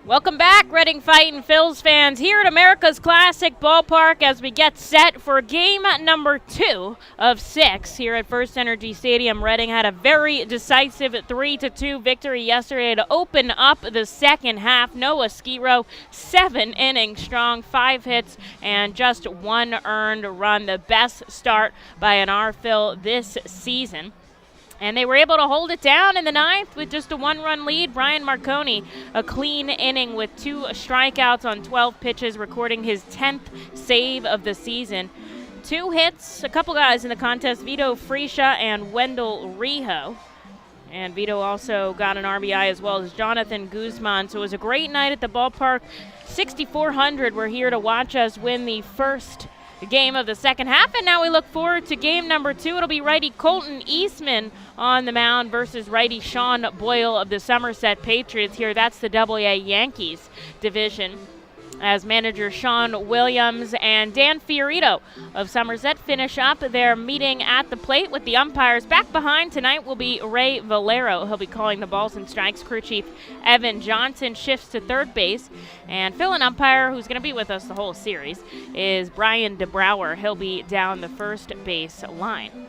Welcome back, Reading Fightin' Phils fans, here at America's Classic Ballpark as we get set for game number 2 of 6 here at FirstEnergy Stadium. Reading had a very decisive 3-2 victory yesterday to open up the second half. Noah Skiro, 7 innings strong, 5 hits, and just 1 earned run. The best start by an R-Phil this season. And they were able to hold it down in the 9th with just a 1-run lead. Brian Marconi, a clean inning with 2 strikeouts on 12 pitches, recording his 10th save of the season. 2 hits, a couple guys in the contest, Vito Freisha and Wendell Rijo. And Vito also got an RBI as well as Jonathan Guzman. So it was a great night at the ballpark. 6,400 were here to watch us win the first game of the second half, and now we look forward to game number 2. It'll be righty Colton Eastman on the mound versus righty Sean Boyle of the Somerset Patriots here. That's the AA Yankees division, as manager Sean Williams and Dan Fiorito of Somerset finish up their meeting at the plate with the umpires. Back behind tonight will be Ray Valero. He'll be calling the balls and strikes. Crew chief Evan Johnson shifts to third base. And fill-in umpire, who's going to be with us the whole series, is Brian DeBrouwer. He'll be down the first base line.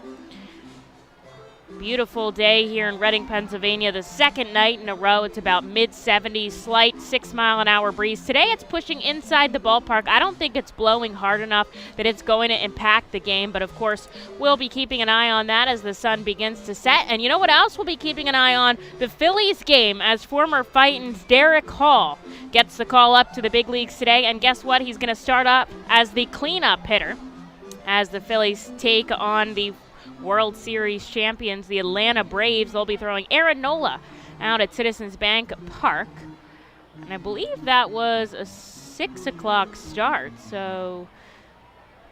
Beautiful day here in Reading, Pennsylvania. The second night in a row. It's about mid-70s, slight 6-mile-an-hour breeze. Today it's pushing inside the ballpark. I don't think it's blowing hard enough that it's going to impact the game, but of course we'll be keeping an eye on that as the sun begins to set. And you know what else we'll be keeping an eye on? The Phillies game, as former Fightin's Derek Hall gets the call up to the big leagues today. And guess what? He's going to start up as the cleanup hitter as the Phillies take on the World Series champions, the Atlanta Braves. They'll be throwing Aaron Nola out at Citizens Bank Park. And I believe that was a 6 o'clock start. So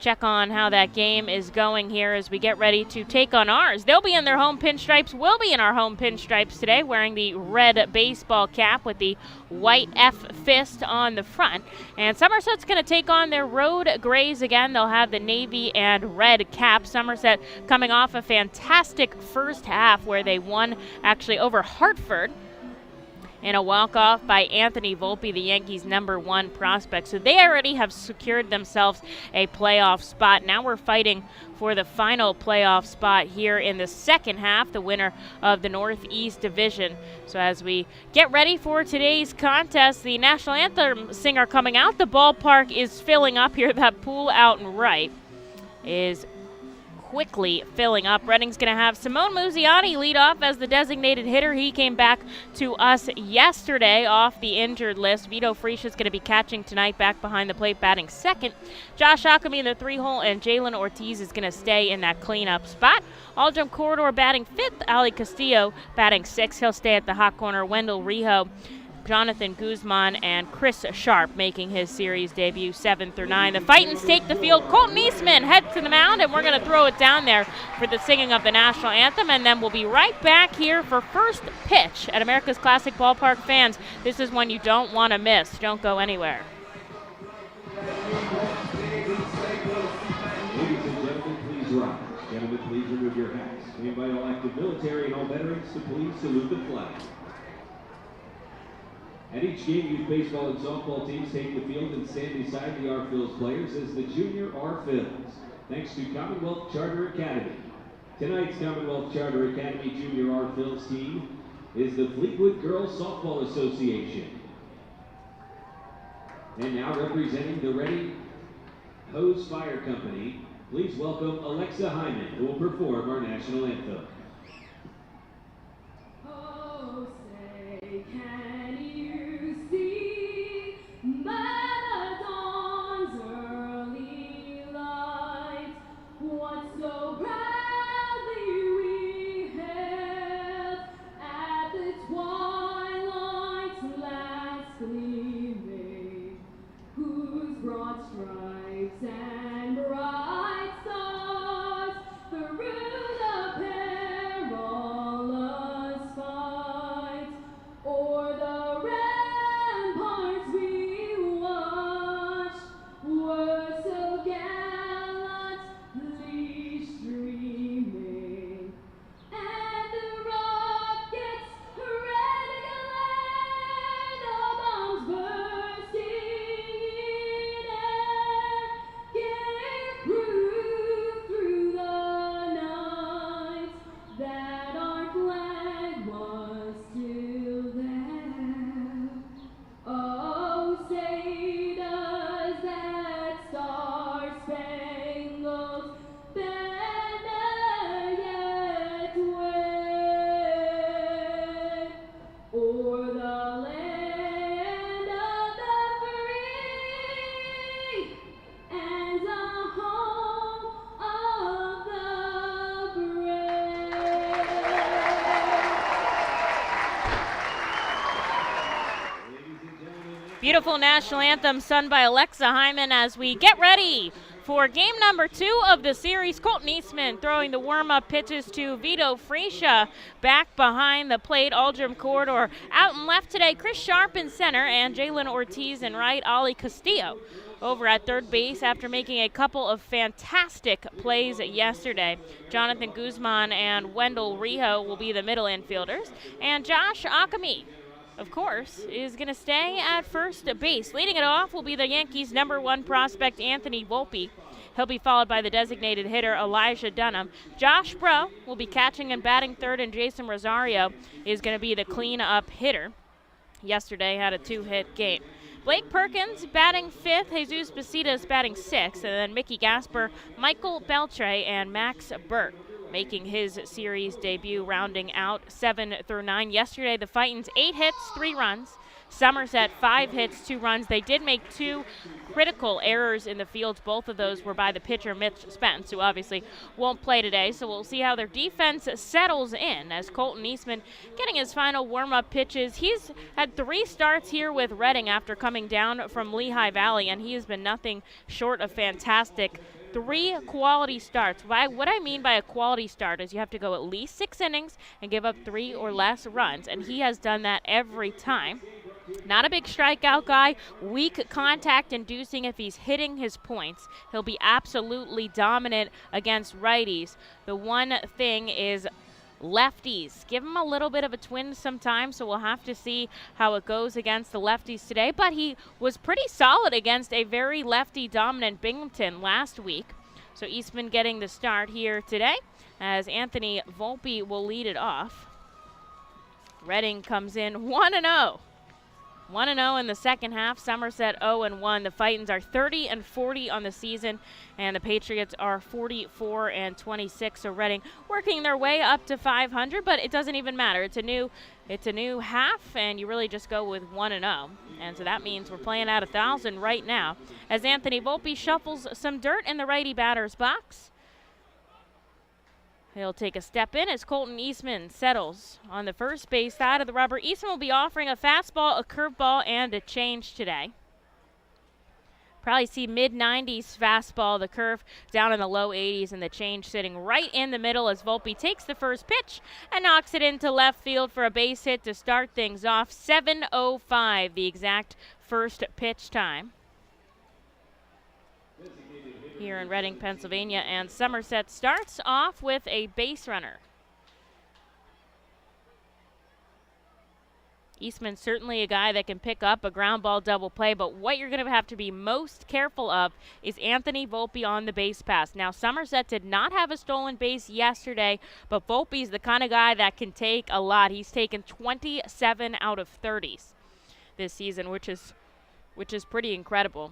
check on how that game is going here as we get ready to take on ours. They'll be in their home pinstripes. We'll be in our home pinstripes today, wearing the red baseball cap with the white F fist on the front. And Somerset's going to take on their road grays again. They'll have the navy and red cap. Somerset coming off a fantastic first half where they won actually over Hartford in a walk-off by Anthony Volpe, the Yankees' #1 prospect. So they already have secured themselves a playoff spot. Now we're fighting for the final playoff spot here in the second half, the winner of the Northeast Division. So as we get ready for today's contest, the National Anthem singer coming out. The ballpark is filling up here. That pool out and right is quickly filling up. Reading's going to have Simone Muziani lead off as the designated hitter. He came back to us yesterday off the injured list. Vito Freisha is going to be catching tonight, back behind the plate batting second. Josh Ockamy in the 3-hole, and Jalen Ortiz is going to stay in that cleanup spot. Aldrum Corridor batting 5th. Ali Castillo batting 6th. He'll stay at the hot corner. Wendell Rijo, Jonathan Guzman, and Chris Sharp making his series debut 7 through 9. The Fightins take the field. Colton Eastman heads to the mound, and we're going to throw it down there for the singing of the National Anthem, and then we'll be right back here for first pitch at America's Classic Ballpark. Fans, this is one you don't want to miss. Don't go anywhere. Ladies and gentlemen, please rise. Gentlemen, please remove your hats. We invite all active military and all veterans to please salute the flag. At each game, youth baseball and softball teams take the field and stand beside the R-Phils players as the Junior R-Phils, thanks to Commonwealth Charter Academy. Tonight's Commonwealth Charter Academy Junior R-Phils team is the Fleetwood Girls Softball Association. And now representing the Reading Hose Fire Company, please welcome Alexa Hyman, who will perform our national anthem. Oh, say, can you see by the dawn's early light what so proudly we hailed at the twilight's last gleaming, whose broad stripes and bright stars through the Beautiful national anthem sung by Alexa Hyman as we get ready for game number 2 of the series. Colton Eastman throwing the warm-up pitches to Vito Freesia back behind the plate. Aldrum Corridor out and left today. Chris Sharp in center and Jalen Ortiz in right. Ollie Castillo over at third base after making a couple of fantastic plays yesterday. Jonathan Guzman and Wendell Rijo will be the middle infielders. And Josh Akami, of course, is going to stay at first base. Leading it off will be the Yankees' #1 prospect, Anthony Volpe. He'll be followed by the designated hitter, Elijah Dunham. Josh Bro will be catching and batting third, and Jason Rosario is going to be the clean-up hitter. Yesterday had a 2-hit game. Blake Perkins batting 5th, Jesus Bacidas batting 6th, and then Mickey Gasper, Michael Beltre, and Max Burt making his series debut, rounding out 7 through 9. Yesterday, the Fightins 8 hits, 3 runs. Somerset 5 hits, 2 runs. They did make 2 critical errors in the field. Both of those were by the pitcher, Mitch Spence, who obviously won't play today. So we'll see how their defense settles in as Colton Eastman getting his final warm-up pitches. He's had 3 starts here with Reading after coming down from Lehigh Valley, and he has been nothing short of fantastic. 3 quality starts. What I mean by a quality start is you have to go at least 6 innings and give up 3 or less runs, and he has done that every time. Not a big strikeout guy, weak contact inducing if he's hitting his points. He'll be absolutely dominant against righties. The one thing is lefties. Give him a little bit of a twinge sometimes, so we'll have to see how it goes against the lefties today. But he was pretty solid against a very lefty-dominant Binghamton last week. So Eastman getting the start here today as Anthony Volpe will lead it off. Reading comes in 1-0. 1-0 in the second half. Somerset 0-1. The Fightins are 30-40 on the season, and the Patriots are 44-26. So Reading working their way up to 500, but it doesn't even matter. It's a new half, and you really just go with 1-0. And so that means we're playing at 1,000 right now as Anthony Volpe shuffles some dirt in the righty batter's box. He'll take a step in as Colton Eastman settles on the first base side of the rubber. Eastman will be offering a fastball, a curveball, and a change today. Probably see mid-90s fastball, the curve down in the low 80s, and the change sitting right in the middle as Volpe takes the first pitch and knocks it into left field for a base hit to start things off. 7:05, the exact first pitch time here in Reading, Pennsylvania, and Somerset starts off with a base runner. Eastman certainly a guy that can pick up a ground ball double play, but what you're going to have to be most careful of is Anthony Volpe on the base pass. Now, Somerset did not have a stolen base yesterday, but Volpe's the kind of guy that can take a lot. He's taken 27 out of 30s this season, which is pretty incredible.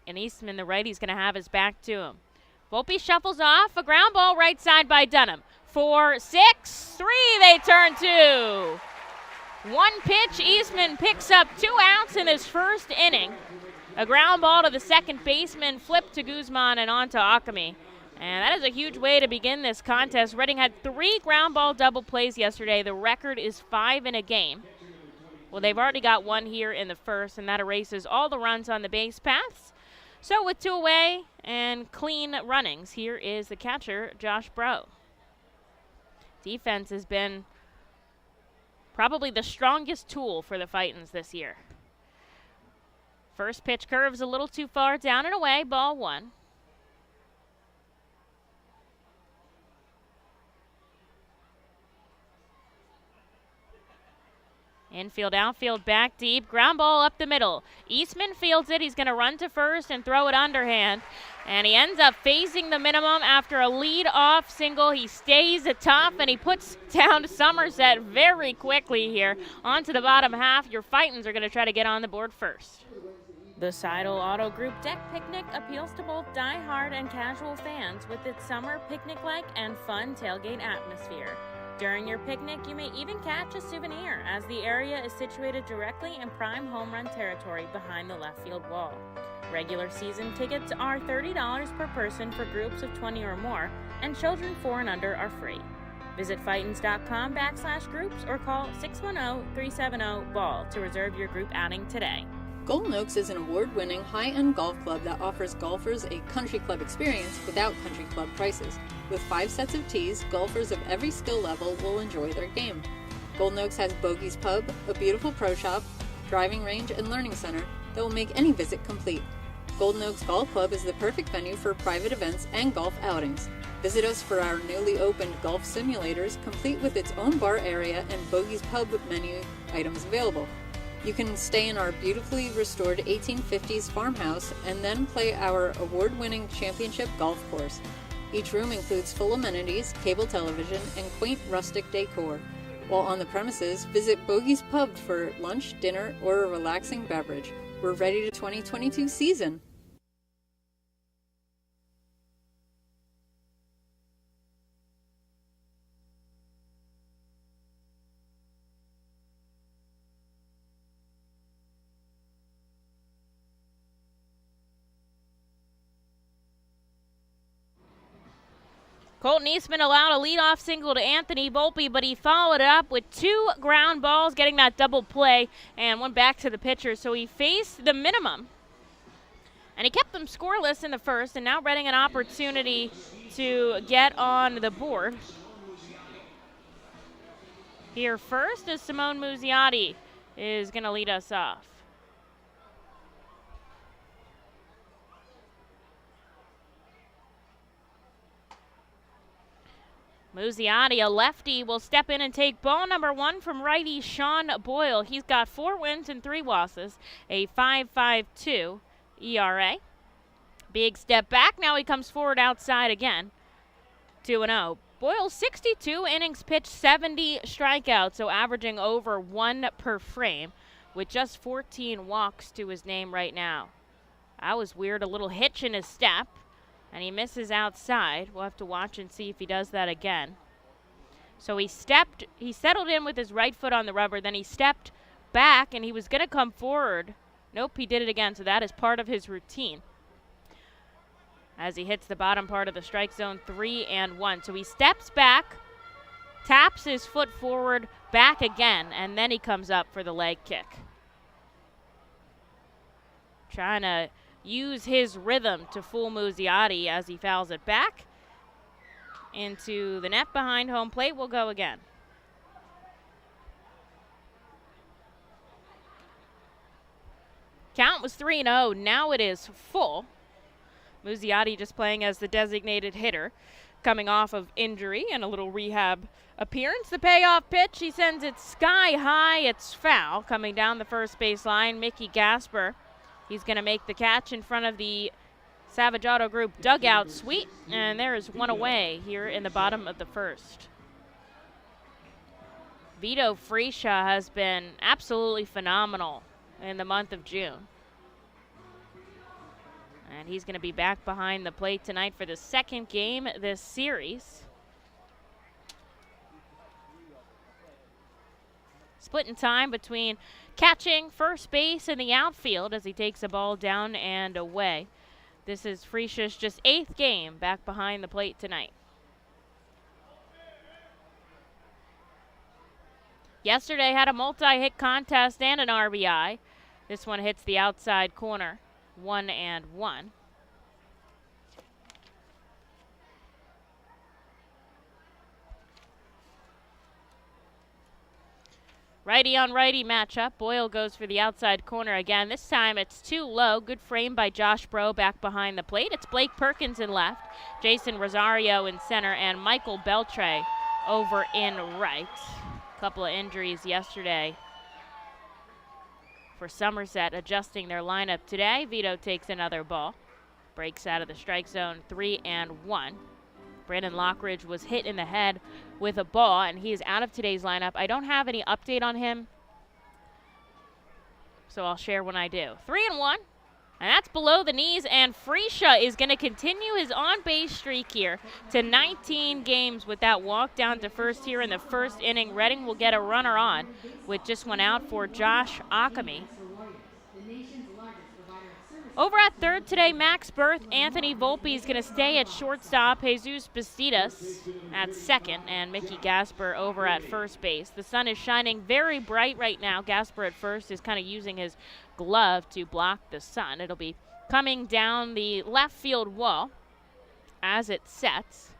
And Eastman, the righty's going to have his back to him. Volpe shuffles off, a ground ball right side by Dunham. 4-6-3, they turn 2. 1 pitch, Eastman picks up 2 outs in his first inning. A ground ball to the second baseman, flipped to Guzman and on to Akami. And that is a huge way to begin this contest. Reading had 3 ground ball double plays yesterday. The record is 5 in a game. Well, they've already got 1 here in the first, and that erases all the runs on the base paths. So with 2 away and clean runnings, here is the catcher, Josh Bro. Defense has been probably the strongest tool for the Fightins this year. First pitch curves a little too far down and away, ball 1. Infield, outfield, back deep, ground ball up the middle. Eastman fields it. He's going to run to first and throw it underhand. And he ends up phasing the minimum after a lead-off single. He stays atop, and he puts down Somerset very quickly here. Onto the bottom half. Your Fightins are going to try to get on the board first. The Seidel Auto Group Deck Picnic appeals to both die-hard and casual fans with its summer picnic-like and fun tailgate atmosphere. During your picnic, you may even catch a souvenir, as the area is situated directly in prime home run territory behind the left field wall. Regular season tickets are $30 per person for groups of 20 or more, and children 4 and under are free. Visit fightins.com/groups or call 610-370-BALL to reserve your group outing today. Golden Oaks is an award-winning high-end golf club that offers golfers a country club experience without country club prices. With 5 sets of tees, golfers of every skill level will enjoy their game. Golden Oaks has Bogey's Pub, a beautiful pro shop, driving range, and learning center that will make any visit complete. Golden Oaks Golf Club is the perfect venue for private events and golf outings. Visit us for our newly opened golf simulators, complete with its own bar area and Bogey's Pub menu items available. You can stay in our beautifully restored 1850s farmhouse and then play our award-winning championship golf course. Each room includes full amenities, cable television, and quaint rustic decor. While on the premises, visit Bogey's Pub for lunch, dinner, or a relaxing beverage. We're ready to 2022 season. Colton Eastman allowed a leadoff single to Anthony Volpe, but he followed it up with 2 ground balls, getting that double play, and went back to the pitcher. So he faced the minimum, and he kept them scoreless in the first, and now Reading an opportunity to get on the board. Here first is Simone Muzziotti is going to lead us off. Muzziotti, a lefty, will step in and take ball number 1 from righty Sean Boyle. He's got 4 wins and 3 losses, a 5.52 ERA. Big step back. Now he comes forward outside again. 2-0. Boyle, 62 innings pitched, 70 strikeouts, so averaging over 1 per frame with just 14 walks to his name right now. That was weird, a little hitch in his step. And he misses outside. We'll have to watch and see if he does that again. So he settled in with his right foot on the rubber, then he stepped back and he was going to come forward. Nope, he did it again, so that is part of his routine. As he hits the bottom part of the strike zone, 3-1. So he steps back, taps his foot forward, back again, and then he comes up for the leg kick. Trying to use his rhythm to fool Muzziotti as he fouls it back into the net behind home plate. Will go again. Count was 3-0. Now it is full. Muzziotti just playing as the designated hitter, coming off of injury and a little rehab appearance. The payoff pitch, he sends it sky high. It's foul coming down the first base line. Mickey Gasper, he's going to make the catch in front of the Savage Auto Group dugout suite, and there is 1 away here in the bottom of the first. Vito Freisha has been absolutely phenomenal in the month of June. And he's going to be back behind the plate tonight for the second game this series. Splitting time between catching, first base, and the outfield as he takes a ball down and away. This is Freisha's just 8th game back behind the plate tonight. Yesterday had a multi-hit contest and an RBI. This one hits the outside corner, 1-1. Righty on righty matchup. Boyle goes for the outside corner again. This time it's too low. Good frame by Josh Bro back behind the plate. It's Blake Perkins in left, Jason Rosario in center, and Michael Beltre over in right. Couple of injuries yesterday for Somerset, adjusting their lineup today. Vito takes another ball. Breaks out of the strike zone, 3-1. Brandon Lockridge was hit in the head with a ball, and he is out of today's lineup. I don't have any update on him, so I'll share when I do. 3-1, and that's below the knees, and Freisha is going to continue his on-base streak here to 19 games with that walk down to first here in the first inning. Reading will get a runner on with just one out for Josh Akami. Over at third today, Max Berth, Anthony Volpe is going to stay at shortstop, Jesus Bastidas at second, and Mickey Gasper over at first base. The sun is shining very bright right now. Gasper at first is kind of using his glove to block the sun. It'll be coming down the left field wall as it sets.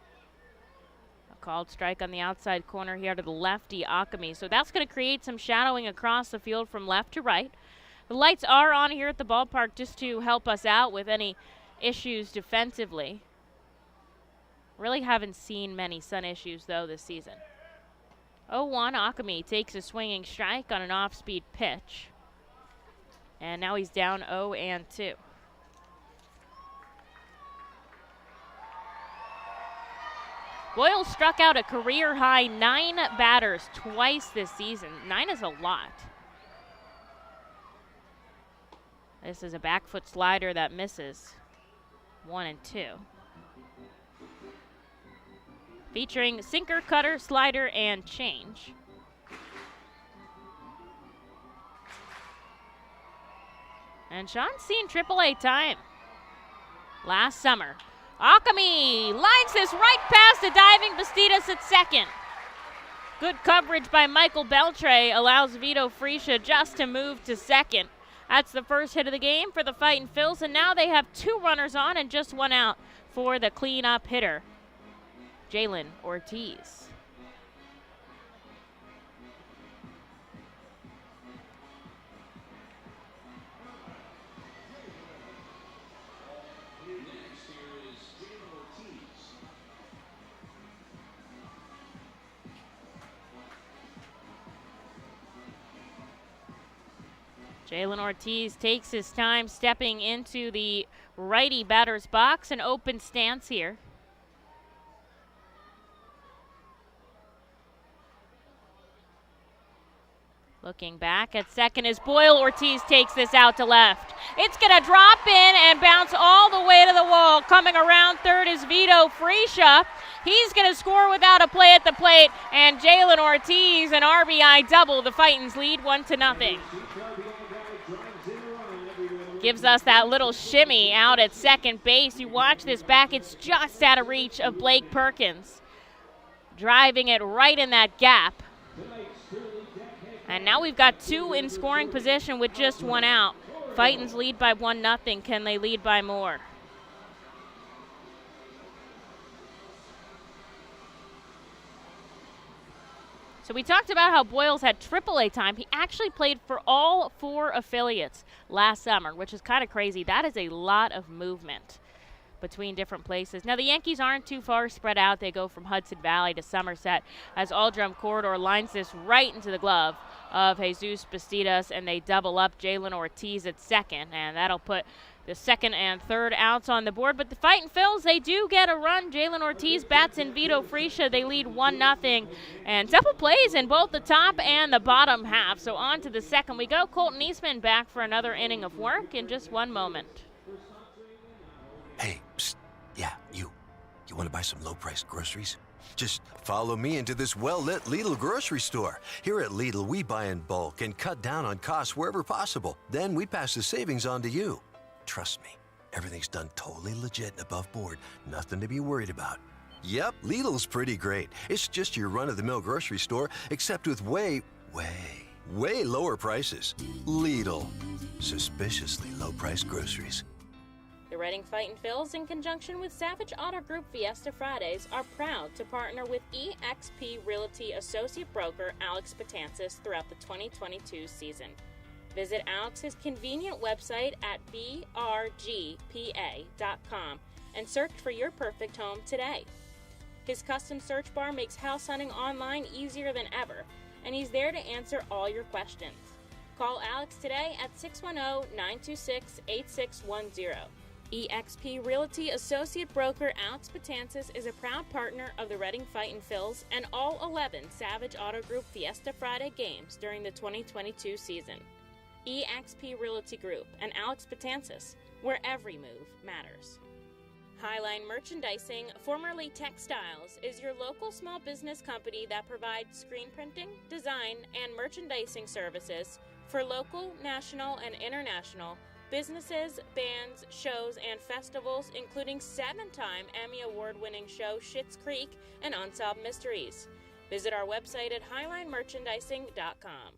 A called strike on the outside corner here to the lefty Akami. So that's going to create some shadowing across the field from left to right. The lights are on here at the ballpark just to help us out with any issues defensively. Really haven't seen many sun issues, though, this season. 0-1, Akami takes a swinging strike on an off-speed pitch. And now he's down 0-2. Boyle struck out a career-high 9 batters twice this season. 9 is a lot. This is a back foot slider that misses. 1 and 2. Featuring sinker, cutter, slider, and change. And Sean's seen AAA time last summer. Akami lines this right past a diving Bastidas at second. Good coverage by Michael Beltre allows Vito Fresia just to move to second. That's the first hit of the game for the Fightin' Phils, and now they have 2 runners on and just 1 out for the cleanup hitter, Jalen Ortiz. Jalen Ortiz takes his time stepping into the righty batter's box, an open stance here. Looking back at second as Boyle. Ortiz takes this out to left. It's going to drop in and bounce all the way to the wall. Coming around third is Vito Fresia. He's going to score without a play at the plate, and Jalen Ortiz, an RBI double. The Fightins lead 1-0. Gives us that little shimmy out at second base. You watch this back, it's just out of reach of Blake Perkins. Driving it right in that gap. And now we've got 2 in scoring position with just 1 out. Fightins lead by 1-0. Can they lead by more? So we talked about how Boyles had AAA time. He actually played for all 4 affiliates last summer, which is kind of crazy. That is a lot of movement between different places. Now, the Yankees aren't too far spread out. They go from Hudson Valley to Somerset as Aldrum Corridor lines this right into the glove of Jesus Bastidas, and they double up Jalen Ortiz at second, and that'll put the second and third outs on the board. But the Fightin' Phils, they do get a run. Jalen Ortiz bats in Vito Fresia. They lead 1-0, and double plays in both the top and the bottom half. So on to the second we go. Colton Eastman back for another inning of work in just 1 moment. Hey, psst. Yeah, you want to buy some low-priced groceries? Just follow me into this well-lit Lidl grocery store. Here at Lidl, we buy in bulk and cut down on costs wherever possible. Then we pass the savings on to you. Trust me, everything's done totally legit and above board. Nothing to be worried about. Yep, Lidl's pretty great. It's just your run-of-the-mill grocery store, except with way lower prices. Lidl. Suspiciously low-priced groceries. The Reading Fightin' Phils, in conjunction with Savage Auto Group Fiesta Fridays, are proud to partner with eXp Realty Associate Broker Alex Patansis throughout the 2022 season. Visit Alex's convenient website at brgpa.com and search for your perfect home today. His custom search bar makes house hunting online easier than ever, and he's there to answer all your questions. Call Alex today at 610-926-8610. eXp Realty Associate Broker Alex Patansis is a proud partner of the Reading Fightin' Phils and all 11 Savage Auto Group Fiesta Friday games during the 2022 season. eXp Realty Group and Alex Patansis, where every move matters. Highline Merchandising, formerly Textiles, is your local small business company that provides screen printing, design, and merchandising services for local, national, and international businesses, bands, shows, and festivals, including 7-time Emmy Award-winning show Schitt's Creek and Unsolved Mysteries. Visit our website at highlinemerchandising.com.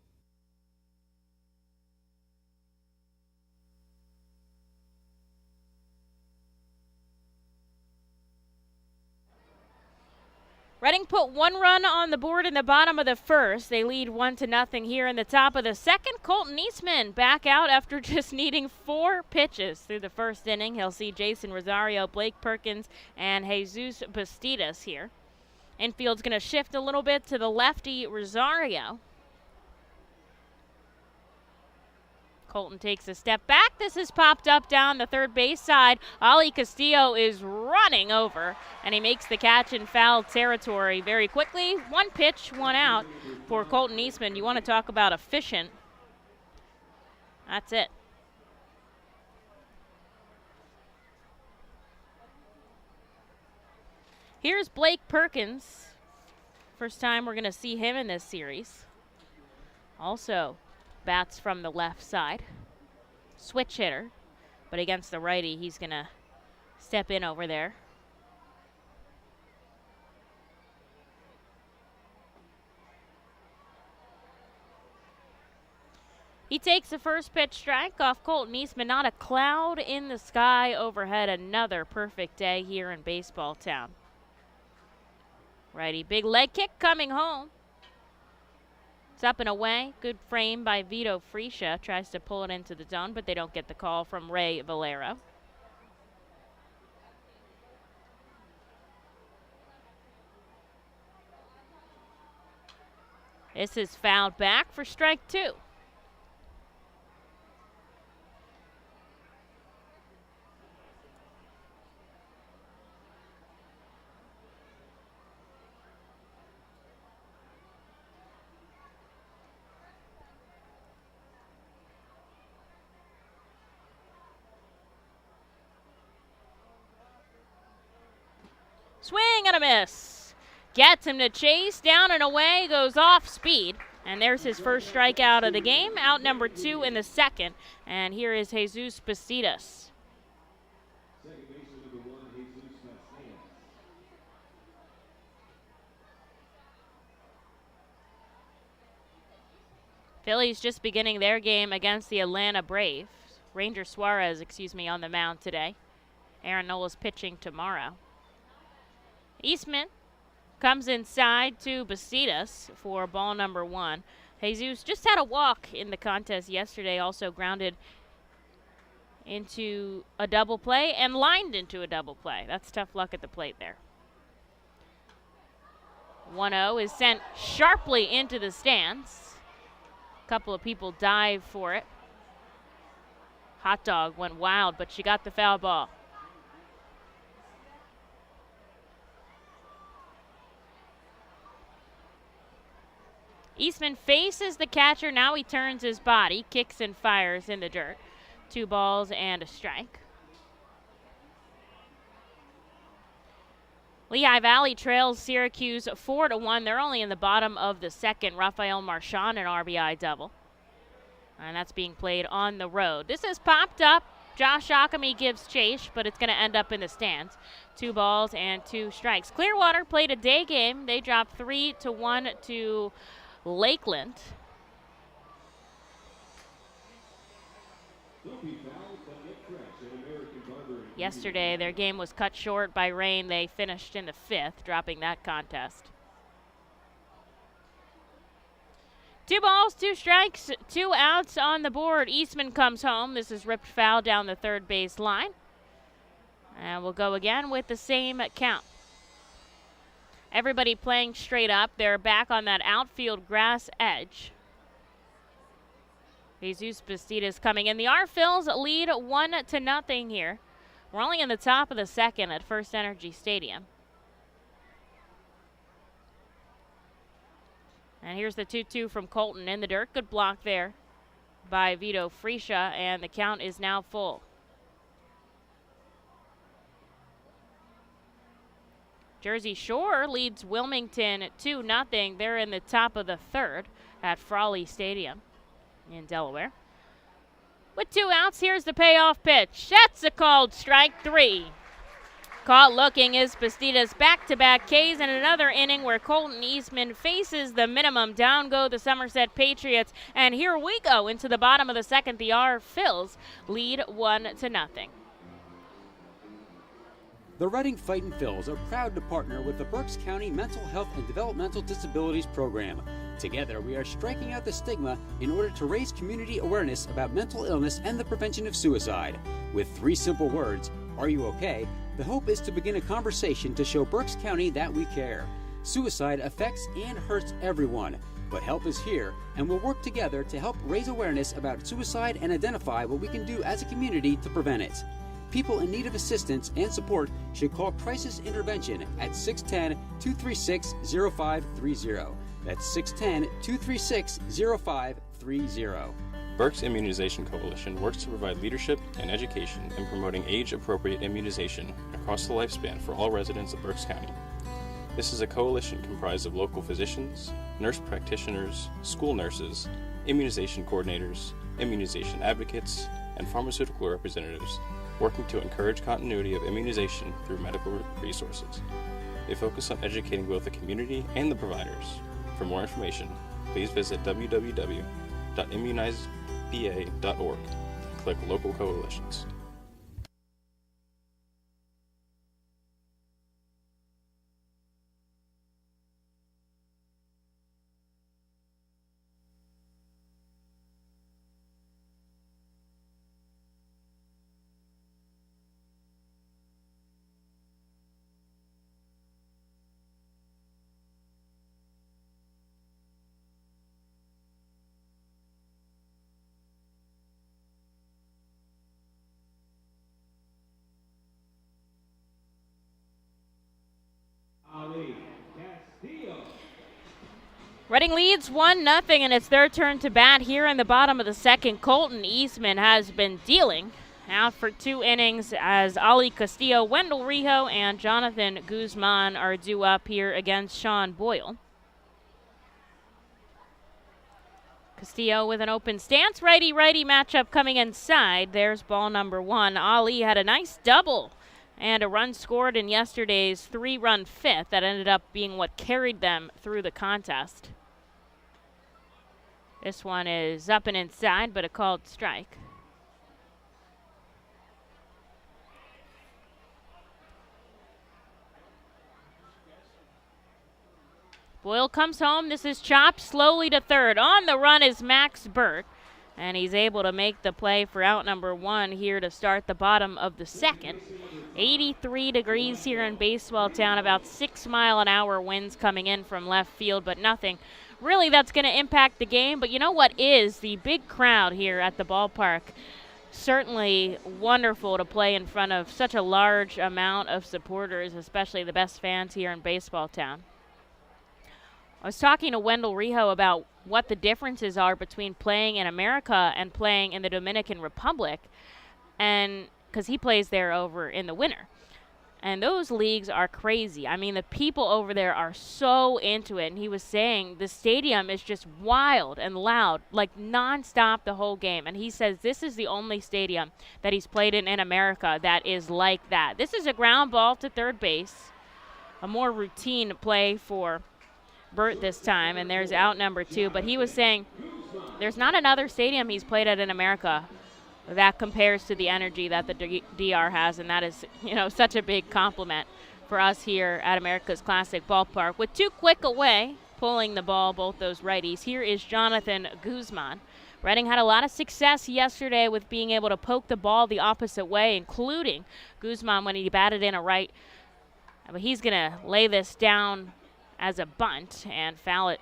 Reading put 1 run on the board in the bottom of the first. They lead 1-0 here in the top of the second. Colton Eastman back out after just needing 4 pitches through the first inning. He'll see Jason Rosario, Blake Perkins, and Jesus Bastidas here. Infield's going to shift a little bit to the lefty Rosario. Colton takes a step back. This is popped up down the third base side. Ali Castillo is running over, and he makes the catch in foul territory very quickly. 1 pitch, 1 out for Colton Eastman. You want to talk about efficient. That's it. Here's Blake Perkins. First time we're going to see him in this series. Also bats from the left side. Switch hitter, but against the righty, he's going to step in over there. He takes the first pitch strike off Colton Eastman. Not a cloud in the sky overhead. Another perfect day here in Baseball Town. Righty, big leg kick coming home. It's up and away. Good frame by Vito Fresia. Tries to pull it into the zone, but they don't get the call from Ray Valero. This is fouled back for strike 2. Swing and a miss. Gets him to chase, down and away, goes off speed. And there's his first strikeout of the game, out number 2 in the second. And here is Jesus Bastidas. Phillies just beginning their game against the Atlanta Braves. Ranger Suarez, on the mound today. Aaron Nola's pitching tomorrow. Eastman comes inside to Bastidas for ball number 1. Jesus just had a walk in the contest yesterday, also grounded into a double play and lined into a double play. That's tough luck at the plate there. 1-0 is sent sharply into the stands. A couple of people dive for it. Hot Dog went wild, but she got the foul ball. Eastman faces the catcher. Now he turns his body, kicks and fires in the dirt. 2 balls and a strike. Lehigh Valley trails Syracuse 4-1. They're only in the bottom of the second. Rafael Marchand, an RBI double. And that's being played on the road. This is popped up. Josh Ockamy gives chase, but it's going to end up in the stands. 2 balls and 2 strikes. Clearwater played a day game. They dropped 3-1 to Lakeland. Yesterday, their game was cut short by rain. They finished in the 5th, dropping that contest. 2 balls, 2 strikes, 2 outs on the board. Eastman comes home. This is ripped foul down the third base line. And we'll go again with the same count. Everybody playing straight up. They're back on that outfield grass edge. Jesus Bastidas coming in. The R-Phils lead 1-0 here. We're only in the top of the second at FirstEnergy Stadium. And here's the 2-2 from Colton in the dirt. Good block there by Vito Fresia, and the count is now full. Jersey Shore leads Wilmington 2-0. They're in the top of the third at Frawley Stadium in Delaware. With 2 outs, here's the payoff pitch. That's a called strike 3. Caught looking is Bastida's back-to-back Ks in another inning where Colton Eastman faces the minimum. Down go the Somerset Patriots, and here we go into the bottom of the second. The R Phils lead 1-0. The Reading Fightin' Phils are proud to partner with the Berks County Mental Health and Developmental Disabilities Program. Together, we are striking out the stigma in order to raise community awareness about mental illness and the prevention of suicide. With 3 simple words, "Are you okay?" the hope is to begin a conversation to show Berks County that we care. Suicide affects and hurts everyone, but help is here, and we'll work together to help raise awareness about suicide and identify what we can do as a community to prevent it. People in need of assistance and support should call Crisis Intervention at 610-236-0530. That's 610-236-0530. Berks Immunization Coalition works to provide leadership and education in promoting age-appropriate immunization across the lifespan for all residents of Berks County. This is a coalition comprised of local physicians, nurse practitioners, school nurses, immunization coordinators, immunization advocates, and pharmaceutical representatives working to encourage continuity of immunization through medical resources. They focus on educating both the community and the providers. For more information, please visit www.immunizeba.org and click Local Coalitions. Reading leads 1-0, and it's their turn to bat here in the bottom of the second. Colton Eastman has been dealing out for 2 innings as Ali Castillo, Wendell Rijo, and Jonathan Guzman are due up here against Sean Boyle. Castillo with an open stance, righty-righty matchup coming inside. There's ball number 1. Ali had a nice double and a run scored in yesterday's 3-run fifth that ended up being what carried them through the contest. This one is up and inside, but a called strike. Boyle comes home. This is chopped slowly to third. On the run is Max Burt, and he's able to make the play for out number 1 here to start the bottom of the second. 83 degrees here in Baseball Town, about 6-mile-an-hour winds coming in from left field, but nothing really that's going to impact the game. But you know what is the big crowd here at the ballpark? Certainly wonderful to play in front of such a large amount of supporters, especially the best fans here in Baseball Town. I was talking to Wendell Rijo about what the differences are between playing in America and playing in the Dominican Republic, and because he plays there over in the winter. And those leagues are crazy. I mean, the people over there are so into it. And he was saying the stadium is just wild and loud, like nonstop the whole game. And he says this is the only stadium that he's played in America that is like that. This is a ground ball to third base, a more routine play for Burt this time, and there's out number 2. But he was saying there's not another stadium he's played at in America that compares to the energy that the DR has, and that is, you know, such a big compliment for us here at America's Classic Ballpark. With 2 quick away, pulling the ball, both those righties, here is Jonathan Guzman. Reading had a lot of success yesterday with being able to poke the ball the opposite way, including Guzman when he batted in a right. But he's going to lay this down as a bunt and foul it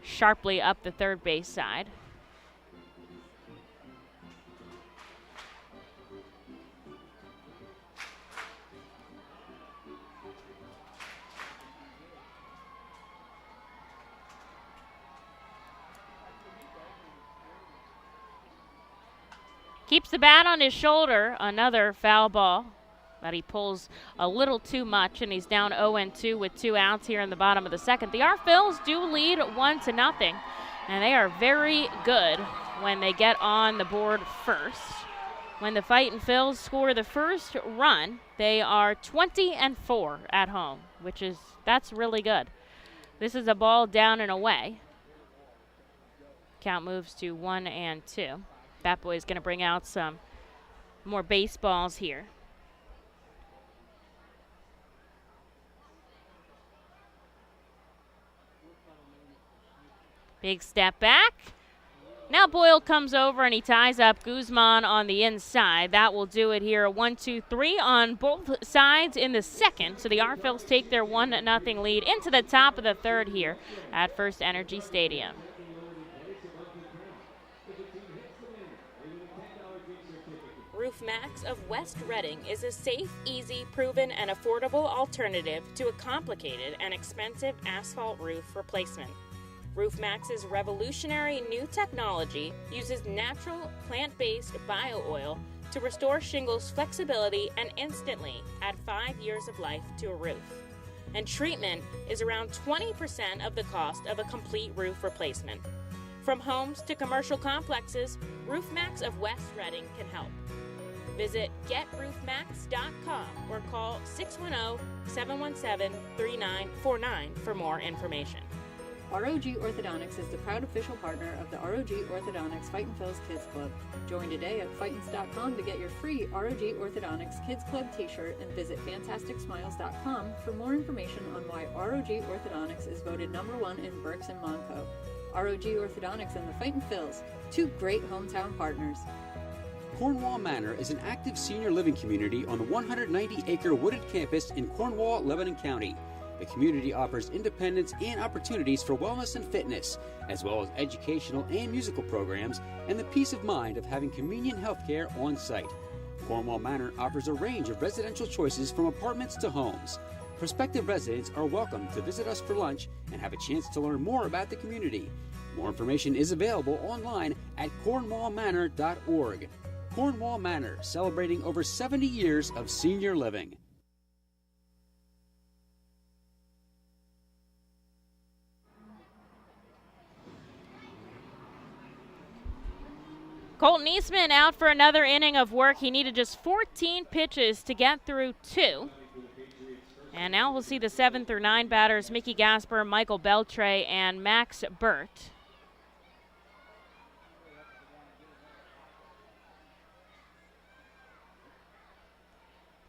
sharply up the third base side. Keeps the bat on his shoulder, another foul ball that he pulls a little too much, and he's down 0-2 with 2 outs here in the bottom of the second. The R Phils do lead 1-0, and they are very good when they get on the board first. When the Fightin Phils score the first run, they are 20-4 at home, that's really good. This is a ball down and away. Count moves to 1-2. Bat Boy is going to bring out some more baseballs here. Big step back. Now Boyle comes over and he ties up Guzman on the inside. That will do it here. 1-2-3 on both sides in the second. So the Arphils take their 1-0 lead into the top of the third here at FirstEnergy Stadium. Roof Max of West Reading is a safe, easy, proven, and affordable alternative to a complicated and expensive asphalt roof replacement. Roof Max's revolutionary new technology uses natural, plant-based bio-oil to restore shingles flexibility and instantly add 5 years of life to a roof. And treatment is around 20% of the cost of a complete roof replacement. From homes to commercial complexes, Roof Max of West Reading can help. Visit GetRoofMax.com or call 610-717-3949 for more information. ROG Orthodontics is the proud official partner of the ROG Orthodontics Fightin Phils Kids Club. Join today at Fightins.com to get your free ROG Orthodontics Kids Club t-shirt and visit FantasticSmiles.com for more information on why ROG Orthodontics is voted #1 in Berks and Monco. ROG Orthodontics and the Fightin Phils, two great hometown partners. Cornwall Manor is an active senior living community on the 190-acre wooded campus in Cornwall, Lebanon County. The community offers independence and opportunities for wellness and fitness, as well as educational and musical programs, and the peace of mind of having convenient health care on site. Cornwall Manor offers a range of residential choices from apartments to homes. Prospective residents are welcome to visit us for lunch and have a chance to learn more about the community. More information is available online at cornwallmanor.org. Cornwall Manor, celebrating over 70 years of senior living. Colton Eastman out for another inning of work. He needed just 14 pitches to get through 2. And now we'll see the 7 through 9 batters, Mickey Gasper, Michael Beltre, and Max Burt.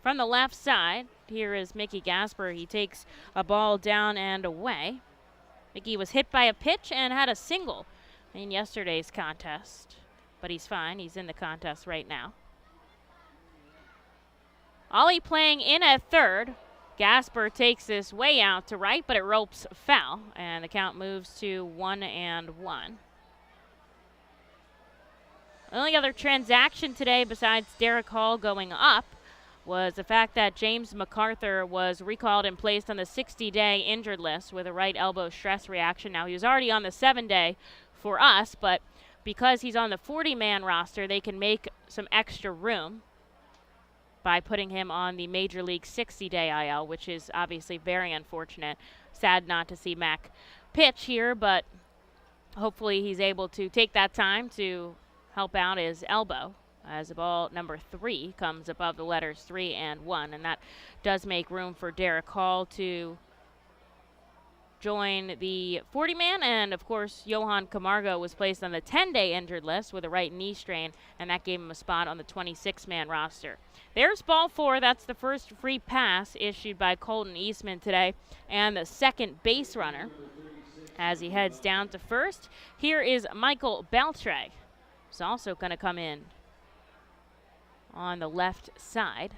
From the left side, here is Mickey Gasper. He takes a ball down and away. Mickey was hit by a pitch and had a single in yesterday's contest. But he's fine. He's in the contest right now. Ollie playing in at third. Gasper takes this way out to right, but it ropes foul, and the count moves to 1-1. The only other transaction today besides Derek Hall going up was the fact that James MacArthur was recalled and placed on the 60-day injured list with a right elbow stress reaction. Now, he was already on the 7-day for us, but because he's on the 40-man roster, they can make some extra room by putting him on the Major League 60-day IL, which is obviously very unfortunate. Sad not to see Mac pitch here, but hopefully he's able to take that time to help out his elbow as the ball number 3 comes above the letters 3 and 1, and that does make room for Derek Hall to join the 40-man, and of course Johan Camargo was placed on the 10-day injured list with a right knee strain, and that gave him a spot on the 26-man roster. There's ball 4. That's the first free pass issued by Colton Eastman today, and the second base runner as he heads down to first. Here is Michael Beltre, who's also going to come in on the left side.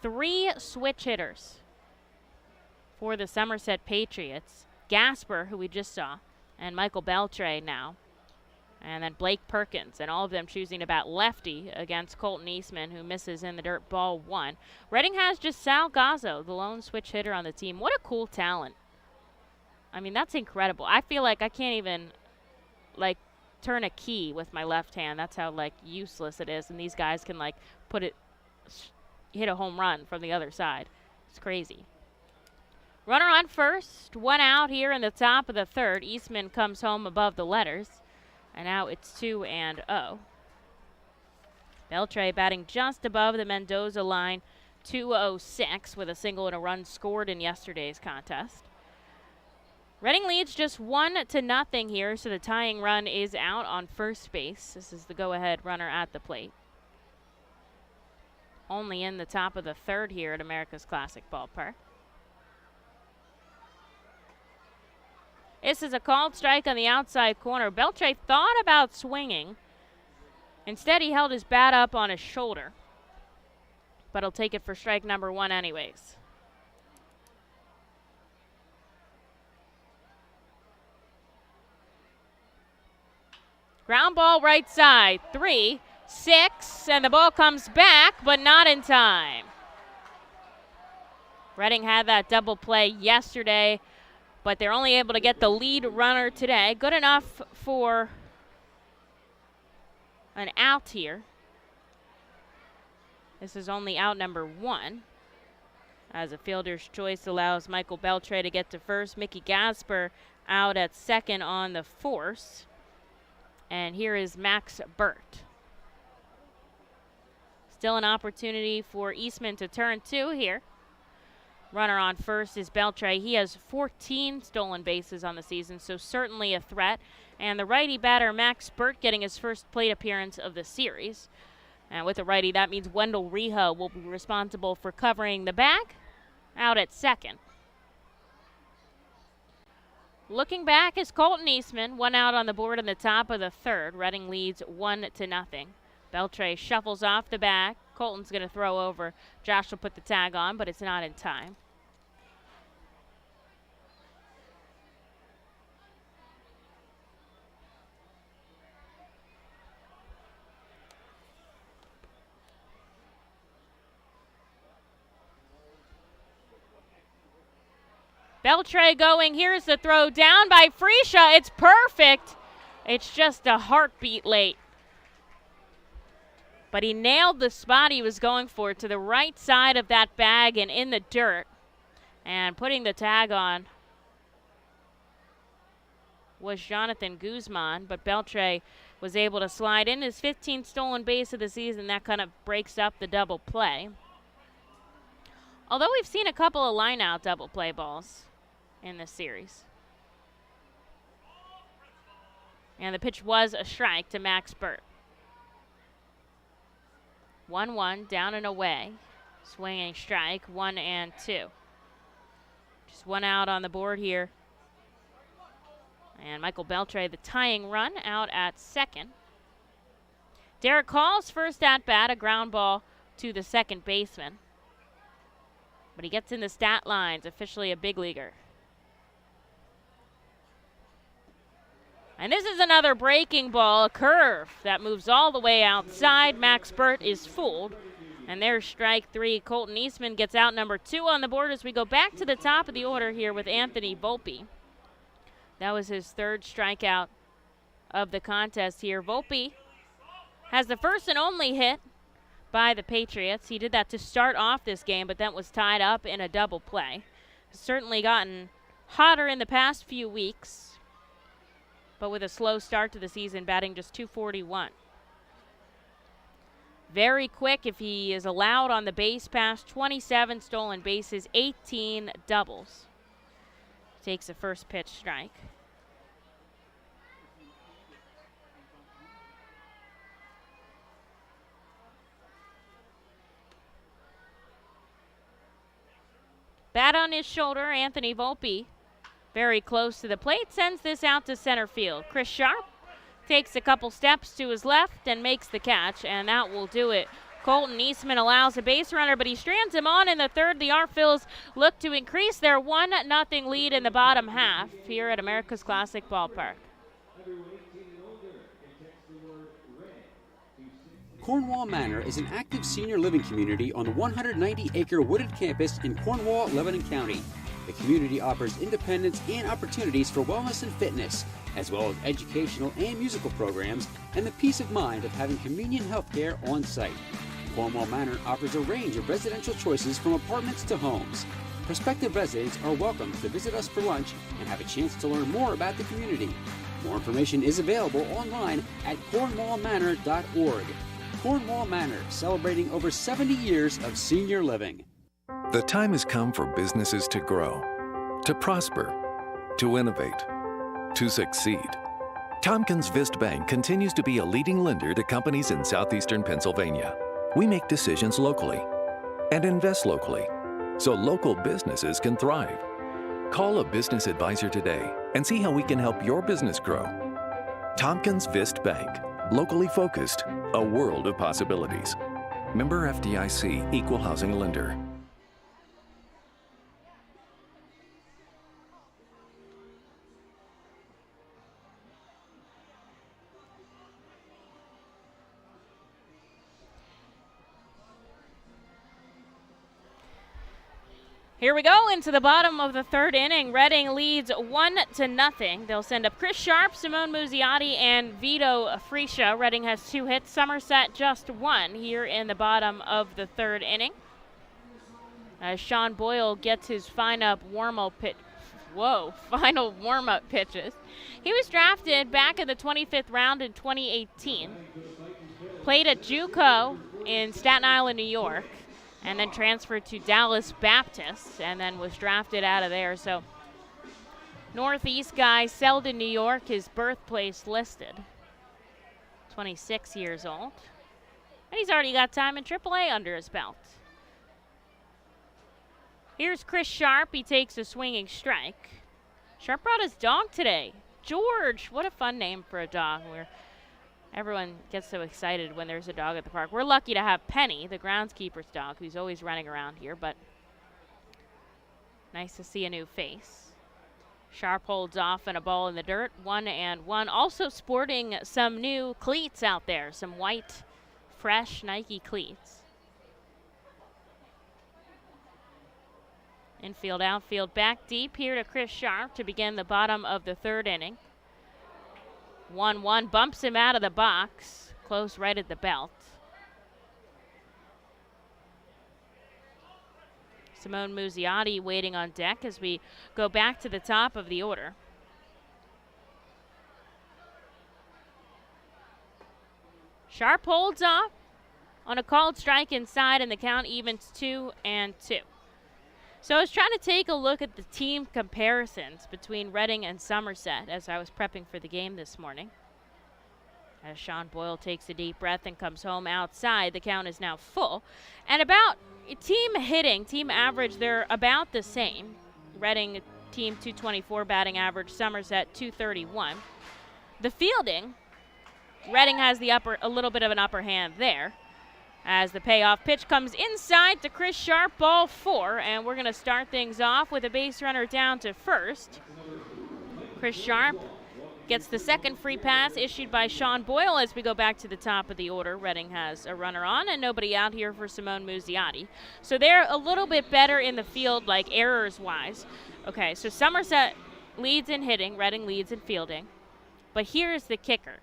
Three switch hitters for the Somerset Patriots. Gasper, who we just saw, and Michael Beltre now. And then Blake Perkins, and all of them choosing to bat lefty against Colton Eastman, who misses in the dirt, ball 1. Reading has just Sal Gazzo, the lone switch hitter on the team. What a cool talent. I mean, that's incredible. I feel like I can't even, turn a key with my left hand. That's how, useless it is. And these guys can, hit a home run from the other side. It's crazy. Runner on first, one out here in the top of the third. Eastman comes home above the letters, and now it's 2-0. Beltre batting just above the Mendoza line, 206, with a single and a run scored in yesterday's contest. Reading leads just 1-0 here, so the tying run is out on first base. This is the go-ahead runner at the plate. Only in the top of the third here at America's Classic Ballpark. This is a called strike on the outside corner. Beltre thought about swinging. Instead, he held his bat up on his shoulder. But he'll take it for strike number 1 anyways. Ground ball right side, 3-6, and the ball comes back, but not in time. Reading had that double play yesterday, but they're only able to get the lead runner today. Good enough for an out here. This is only out number 1, as a fielder's choice allows Michael Beltre to get to first. Mickey Gasper out at second on the force. And here is Max Burt. Still an opportunity for Eastman to turn 2 here. Runner on first is Beltre. He has 14 stolen bases on the season, so certainly a threat. And the righty batter, Max Burt, getting his first plate appearance of the series. And with a righty, that means Wendell Reho will be responsible for covering the bag out at second. Looking back is Colton Eastman, 1 out on the board in the top of the third. Reading leads 1-0. Beltre shuffles off the bag. Colton's going to throw over. Josh will put the tag on, but it's not in time. Beltre going. Here's the throw down by Freesia. It's perfect. It's just a heartbeat late. But he nailed the spot he was going for, to the right side of that bag and in the dirt. And putting the tag on was Jonathan Guzman, but Beltre was able to slide in his 15th stolen base of the season. That kind of breaks up the double play. Although we've seen a couple of line-out double play balls in this series. And the pitch was a strike to Max Burt. 1-1, down and away. Swinging strike, 1-2. Just 1 out on the board here. And Michael Beltre, the tying run, out at second. Derek Hall's first at bat, a ground ball to the second baseman. But he gets in the stat lines, officially a big leaguer. And this is another breaking ball, a curve that moves all the way outside. Max Burt is fooled. And there's strike 3. Colton Eastman gets out number 2 on the board as we go back to the top of the order here with Anthony Volpe. That was his third strikeout of the contest here. Volpe has the first and only hit by the Patriots. He did that to start off this game, but that was tied up in a double play. Certainly gotten hotter in the past few weeks, but with a slow start to the season, batting just .241. Very quick if he is allowed on the base pass. 27 stolen bases, 18 doubles. Takes a first pitch strike. Bat on his shoulder, Anthony Volpe, very close to the plate, sends this out to center field. Chris Sharp takes a couple steps to his left and makes the catch, and that will do it. Colton Eastman allows a base runner, but he strands him on in the third. The Arphils look to increase their 1-0 lead in the bottom half here at America's Classic Ballpark. Cornwall Manor is an active senior living community on the 190-acre wooded campus in Cornwall, Lebanon County. The community offers independence and opportunities for wellness and fitness, as well as educational and musical programs, and the peace of mind of having convenient health care on site. Cornwall Manor offers a range of residential choices from apartments to homes. Prospective residents are welcome to visit us for lunch and have a chance to learn more about the community. More information is available online at cornwallmanor.org. Cornwall Manor, celebrating over 70 years of senior living. The time has come for businesses to grow, to prosper, to innovate, to succeed. Tompkins Vist Bank continues to be a leading lender to companies in southeastern Pennsylvania. We make decisions locally and invest locally so local businesses can thrive. Call a business advisor today and see how we can help your business grow. Tompkins Vist Bank, locally focused, a world of possibilities. Member FDIC, Equal Housing Lender. Here we go into the bottom of the third inning. Reading leads 1-0. They'll send up Chris Sharp, Simone Muzziotti, and Vito Fresia. Reading has 2 hits. Somerset just 1 here in the bottom of the third inning. As Sean Boyle gets his final warm-up pitches. He was drafted back in the 25th round in 2018. Played at JUCO in Staten Island, New York, and then transferred to Dallas Baptist, and then was drafted out of there. So, Northeast guy, Selden, New York, his birthplace listed. 26 years old. And he's already got time in AAA under his belt. Here's Chris Sharp. He takes a swinging strike. Sharp brought his dog today. George, what a fun name for a dog. Everyone gets so excited when there's a dog at the park. We're lucky to have Penny, the groundskeeper's dog, who's always running around here, but nice to see a new face. Sharp holds off and a ball in the dirt, 1-1. Also sporting some new cleats out there, some white, fresh Nike cleats. Infield, outfield, back deep here to Chris Sharp to begin the bottom of the third inning. 1-1, bumps him out of the box, close right at the belt. Simone Muzziotti waiting on deck as we go back to the top of the order. Sharp holds off on a called strike inside, and the count evens 2-2. So I was trying to take a look at the team comparisons between Reading and Somerset as I was prepping for the game this morning. As Sean Boyle takes a deep breath and comes home outside, the count is now full. And about team hitting, team average, they're about the same. Reading team 224 batting average, Somerset 231. The fielding, Reading has a little bit of an upper hand there. As the payoff pitch comes inside to Chris Sharp, ball 4, and we're going to start things off with a base runner down to first. Chris Sharp gets the second free pass issued by Sean Boyle as we go back to the top of the order. Reading has a runner on and nobody out here for Simone Muzziotti. So they're a little bit better in the field, like errors-wise. Okay, so Somerset leads in hitting, Reading leads in fielding. But here's the kicker.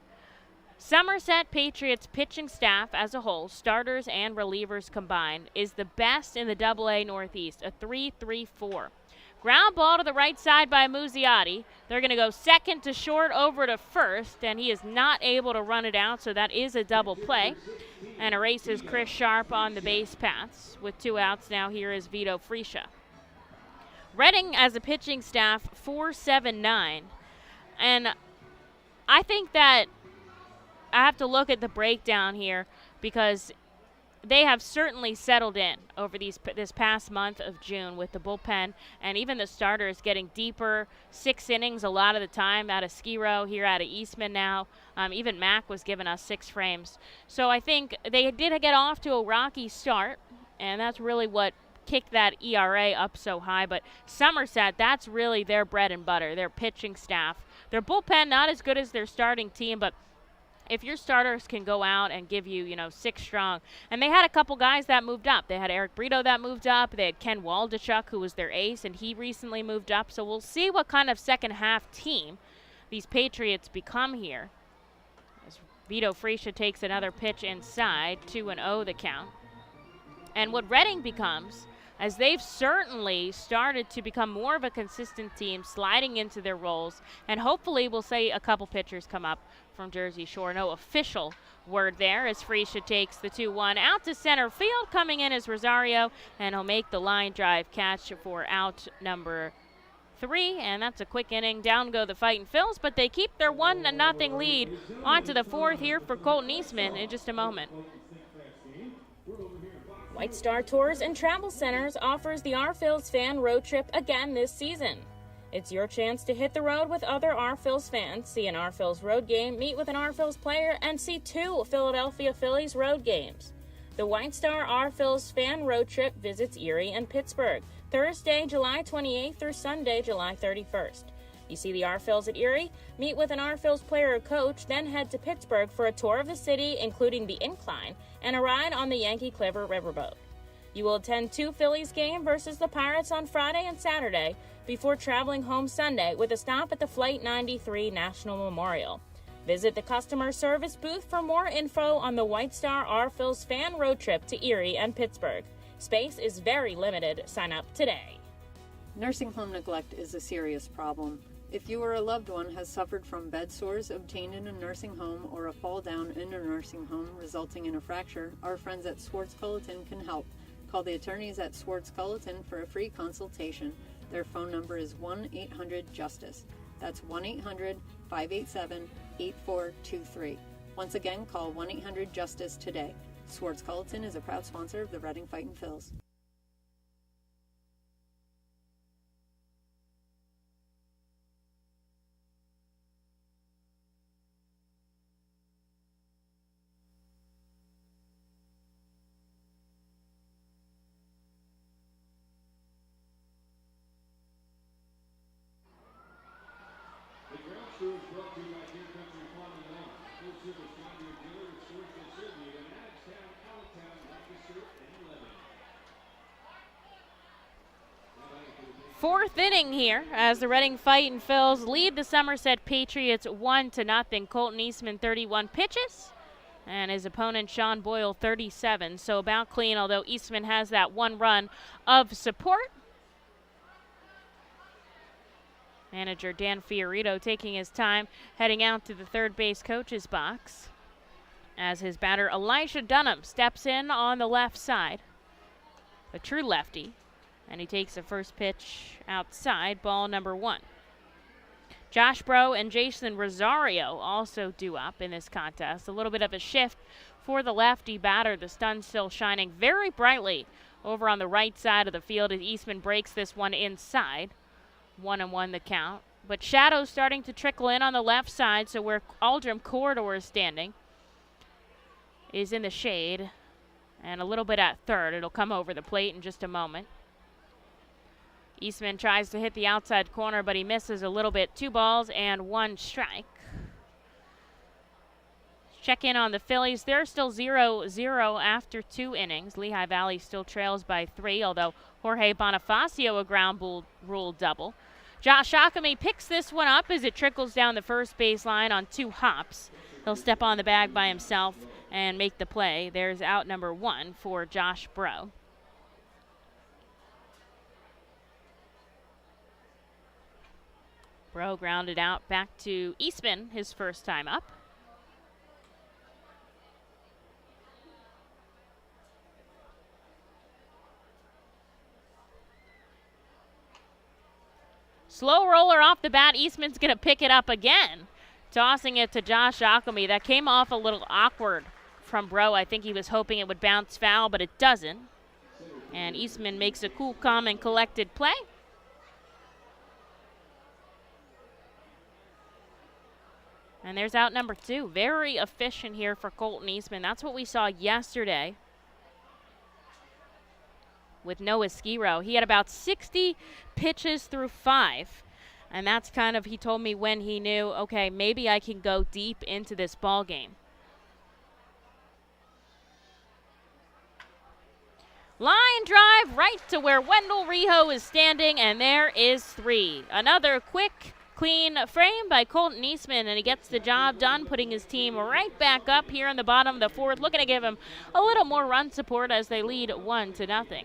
Somerset Patriots pitching staff as a whole, starters and relievers combined, is the best in the AA Northeast, a 3-3-4. Ground ball to the right side by Muzziotti. They're going to go second to short over to first, and he is not able to run it out, so that is a double play. And erases Chris Sharp on the base paths. With 2 outs now, here is Vito Fresia. Reading as a pitching staff, 4-7-9. And I think that I have to look at the breakdown here because they have certainly settled in over this past month of June with the bullpen and even the starters getting deeper, 6 innings a lot of the time out of Skiro, here out of Eastman now. Even Mac was giving us 6 frames. So I think they did get off to a rocky start, and that's really what kicked that ERA up so high. But Somerset, that's really their bread and butter, their pitching staff. Their bullpen, not as good as their starting team, but if your starters can go out and give you, 6 strong. And they had a couple guys that moved up. They had Eric Brito that moved up. They had Ken Waldachuk, who was their ace, and he recently moved up. So we'll see what kind of second half team these Patriots become here. As Vito Fresia takes another pitch inside, 2-0 the count. And what Reading becomes, as they've certainly started to become more of a consistent team, sliding into their roles, and hopefully we'll see a couple pitchers come up from Jersey Shore. No official word there as Freesia takes the 2-1 out to center field. Coming in is Rosario, and he'll make the line drive catch for out number 3, and that's a quick inning. Down go the Fightin' Phils, but they keep their 1-0 lead onto the 4th here for Colton Eastman in just a moment. White Star Tours and Travel Centers offers the R-Phils fan road trip again this season. It's your chance to hit the road with other R-Phils fans, see an R-Phils road game, meet with an R-Phils player, and see 2 Philadelphia Phillies road games. The White Star R-Phils fan road trip visits Erie and Pittsburgh, Thursday, July 28th through Sunday, July 31st. You see the R-Phils at Erie, meet with an R-Phils player or coach, then head to Pittsburgh for a tour of the city, including the Incline, and a ride on the Yankee Clipper riverboat. You will attend 2 Phillies games versus the Pirates on Friday and Saturday before traveling home Sunday with a stop at the Flight 93 National Memorial. Visit the customer service booth for more info on the White Star R-Phils fan road trip to Erie and Pittsburgh. Space is very limited. Sign up today. Nursing home neglect is a serious problem. If you or a loved one has suffered from bed sores obtained in a nursing home or a fall down in a nursing home resulting in a fracture, our friends at Swartz-Culleton can help. Call the attorneys at Swartz-Culleton for a free consultation. Their phone number is 1-800-JUSTICE. That's 1-800-587-8423. Once again, call 1-800-JUSTICE today. Swartz-Culleton is a proud sponsor of the Reading Fightin' Phils. Fourth inning here as the Reading Fightin' Phils lead the Somerset Patriots 1-0. Colton Eastman 31 pitches and his opponent Sean Boyle 37. So about clean, although Eastman has that 1 run of support. Manager Dan Fiorito taking his time heading out to the third base coach's box as his batter Elijah Dunham steps in on the left side. A true lefty. And he takes the first pitch outside, ball number 1. Josh Bro and Jason Rosario also due up in this contest. A little bit of a shift for the lefty batter. The sun still shining very brightly over on the right side of the field as Eastman breaks this one inside. 1-1 the count. But shadows starting to trickle in on the left side, so where Aldrum Corridor is standing is in the shade. And a little bit at third. It'll come over the plate in just a moment. Eastman tries to hit the outside corner, but he misses a little bit. 2 balls and 1 strike. Check in on the Phillies. They're still 0-0 after 2 innings. Lehigh Valley still trails by 3, although Jorge Bonifacio a ground rule double. Josh Ockamy picks this one up as it trickles down the first baseline on 2 hops. He'll step on the bag by himself and make the play. There's out number 1 for Josh Bro. Bro grounded out back to Eastman, his first time up. Slow roller off the bat. Eastman's going to pick it up again. Tossing it to Josh Ockamy. That came off a little awkward from Bro. I think he was hoping it would bounce foul, but it doesn't. And Eastman makes a cool, calm, and collected play. And there's out number 2. Very efficient here for Colton Eastman. That's what we saw yesterday with Noah Skiro. He had about 60 pitches through 5. And that's kind of, he told me when he knew, okay, maybe I can go deep into this ball game. Line drive right to where Wendell Rijo is standing, and there is 3. Another quick, clean frame by Colton Eastman, and he gets the job done, putting his team right back up here in the bottom of the 4th, looking to give him a little more run support as they lead 1-0.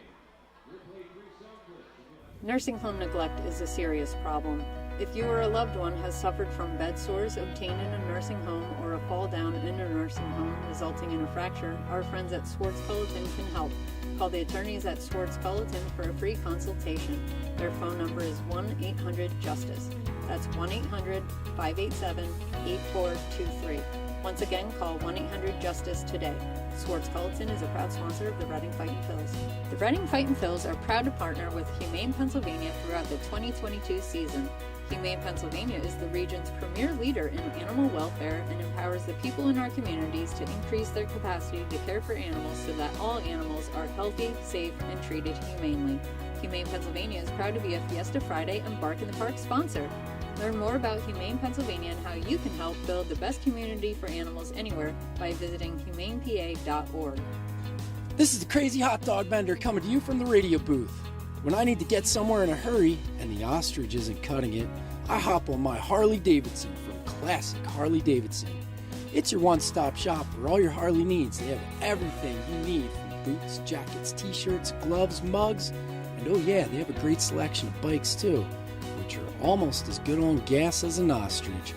Nursing home neglect is a serious problem. If you or a loved one has suffered from bed sores obtained in a nursing home or a fall down in a nursing home resulting in a fracture, our friends at Swartz Culleton can help. Call the attorneys at Swartz Culleton for a free consultation. Their phone number is 1-800-JUSTICE. That's 1-800-587-8423. Once again, call 1-800-JUSTICE today. Swartz Culleton is a proud sponsor of the Reading Fightin' Phils. The Reading Fightin' Phils are proud to partner with Humane Pennsylvania throughout the 2022 season. Humane Pennsylvania is the region's premier leader in animal welfare and empowers the people in our communities to increase their capacity to care for animals so that all animals are healthy, safe, and treated humanely. Humane Pennsylvania is proud to be a Fiesta Friday and Bark in the Park sponsor. Learn more about Humane Pennsylvania and how you can help build the best community for animals anywhere by visiting humanepa.org. This is the Crazy Hot Dog Bender coming to you from the radio booth. When I need to get somewhere in a hurry and the ostrich isn't cutting it, I hop on my Harley Davidson from Classic Harley Davidson. It's your one-stop shop for all your Harley needs. They have everything you need from boots, jackets, t-shirts, gloves, mugs, and oh yeah, they have a great selection of bikes too, which are almost as good on gas as an ostrich.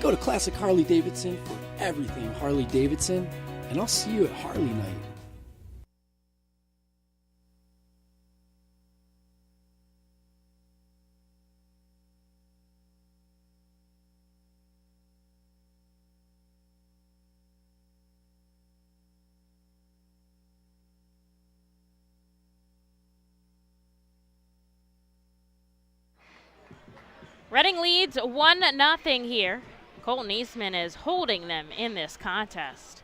Go to Classic Harley Davidson for everything Harley Davidson, and I'll see you at Harley Night. Reading leads 1-0 here. Colton Eastman is holding them in this contest.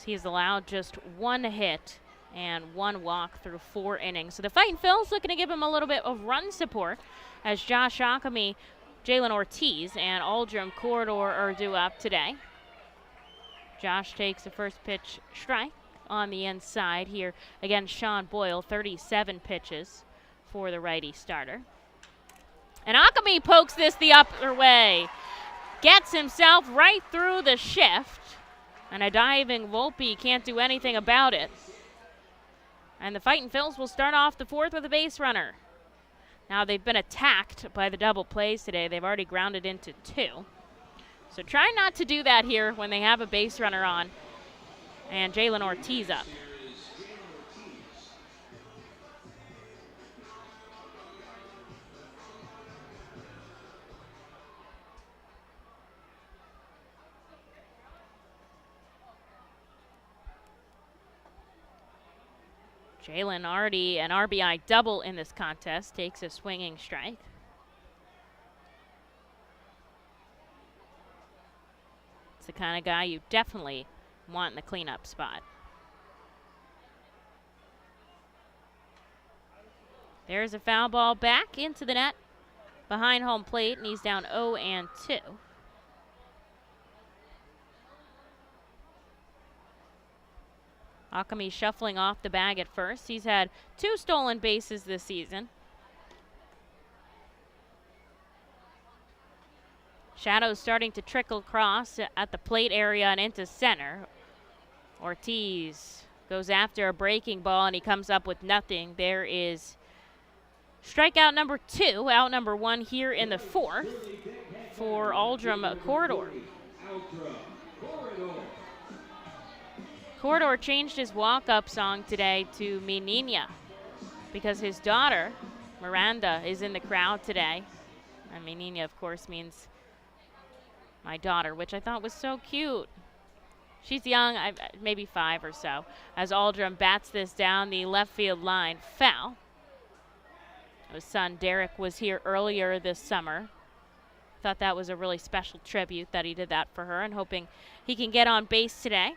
He's allowed just one hit and one walk through 4 innings. So the Fightin' Phils looking to give him a little bit of run support as Josh Ockamy, Jalen Ortiz, and Aldrum Corridor are due up today. Josh takes the first pitch strike on the inside here against Sean Boyle, 37 pitches for the righty starter. And Ockamy pokes this the upper way. Gets himself right through the shift. And a diving Volpe can't do anything about it. And the Fightin' Phils will start off the 4th with a base runner. Now they've been attacked by the double plays today. They've already grounded into 2. So try not to do that here when they have a base runner on. And Jalen Ortiz up. Jalen already an RBI double in this contest, takes a swinging strike. It's the kind of guy you definitely want in the cleanup spot. There's a foul ball back into the net behind home plate, and he's down 0-2. Ockamy shuffling off the bag at first. He's had 2 stolen bases this season. Shadows starting to trickle across at the plate area and into center. Ortiz goes after a breaking ball and he comes up with nothing. There is strikeout number 2, out number 1 here in the 4th for Aldrum Corridor. Corridor changed his walk-up song today to Mi Niña because his daughter, Miranda, is in the crowd today. And Mi Niña, of course, means my daughter, which I thought was so cute. She's young, maybe 5 or so, as Aldrum bats this down the left field line. Foul. His son Derek was here earlier this summer. Thought that was a really special tribute that he did that for her, and hoping he can get on base today.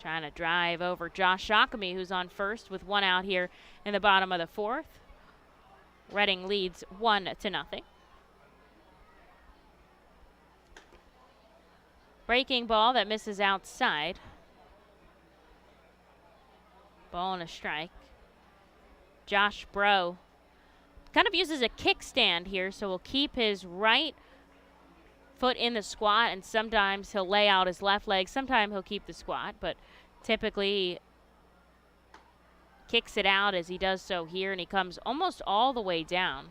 Trying to drive over Josh Ockamy, who's on first with 1 out here in the bottom of the 4th. Reading leads 1-0. Breaking ball that misses outside. Ball and a strike. Josh Bro kind of uses a kickstand here, so will keep his right foot in the squat, and sometimes he'll lay out his left leg. Sometimes he'll keep the squat, but typically kicks it out as he does so here, and he comes almost all the way down.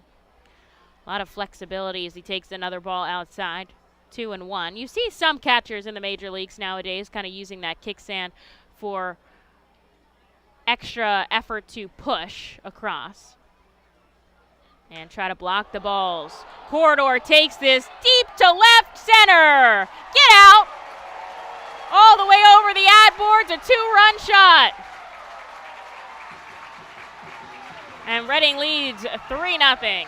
A lot of flexibility as he takes another ball outside. 2-1. You see some catchers in the major leagues nowadays kind of using that kickstand for extra effort to push across and try to block the balls. Corridor takes this deep to left center. Get out! All the way over the ad boards, a 2-run shot. And Reading leads 3-0.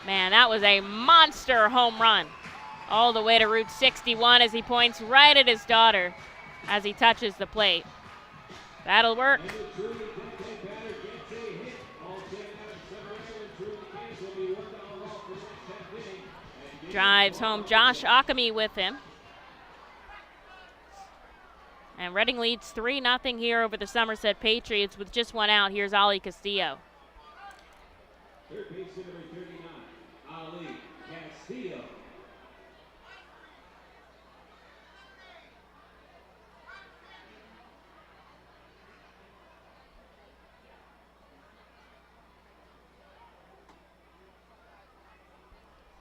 Man, that was a monster home run. All the way to Route 61 as he points right at his daughter as he touches the plate. That'll work. Drives home Josh Akami with him. And Reading leads 3-0 here over the Somerset Patriots with just one out. Here's Ali Castillo. Third baseman number 39, Ali Castillo.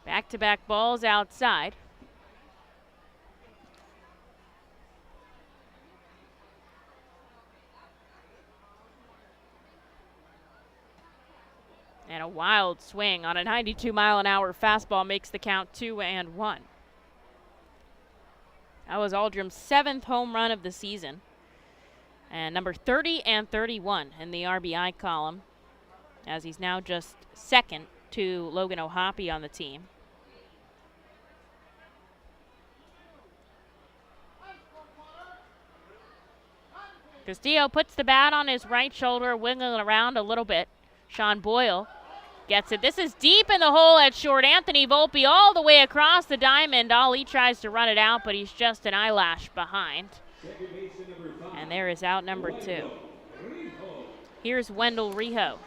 Back-to-back balls outside. And a wild swing on a 92-mile-an-hour fastball makes the count 2-1. That was Aldrum's 7th home run of the season. And number 30 and 31 in the RBI column, as he's now just second to Logan O'Hoppe on the team. Castillo puts the bat on his right shoulder, wiggling around a little bit. Sean Boyle gets it. This is deep in the hole at short. Anthony Volpe all the way across the diamond. Ali tries to run it out, but he's just an eyelash behind. And there is out number 2. Here's Wendell Rijo.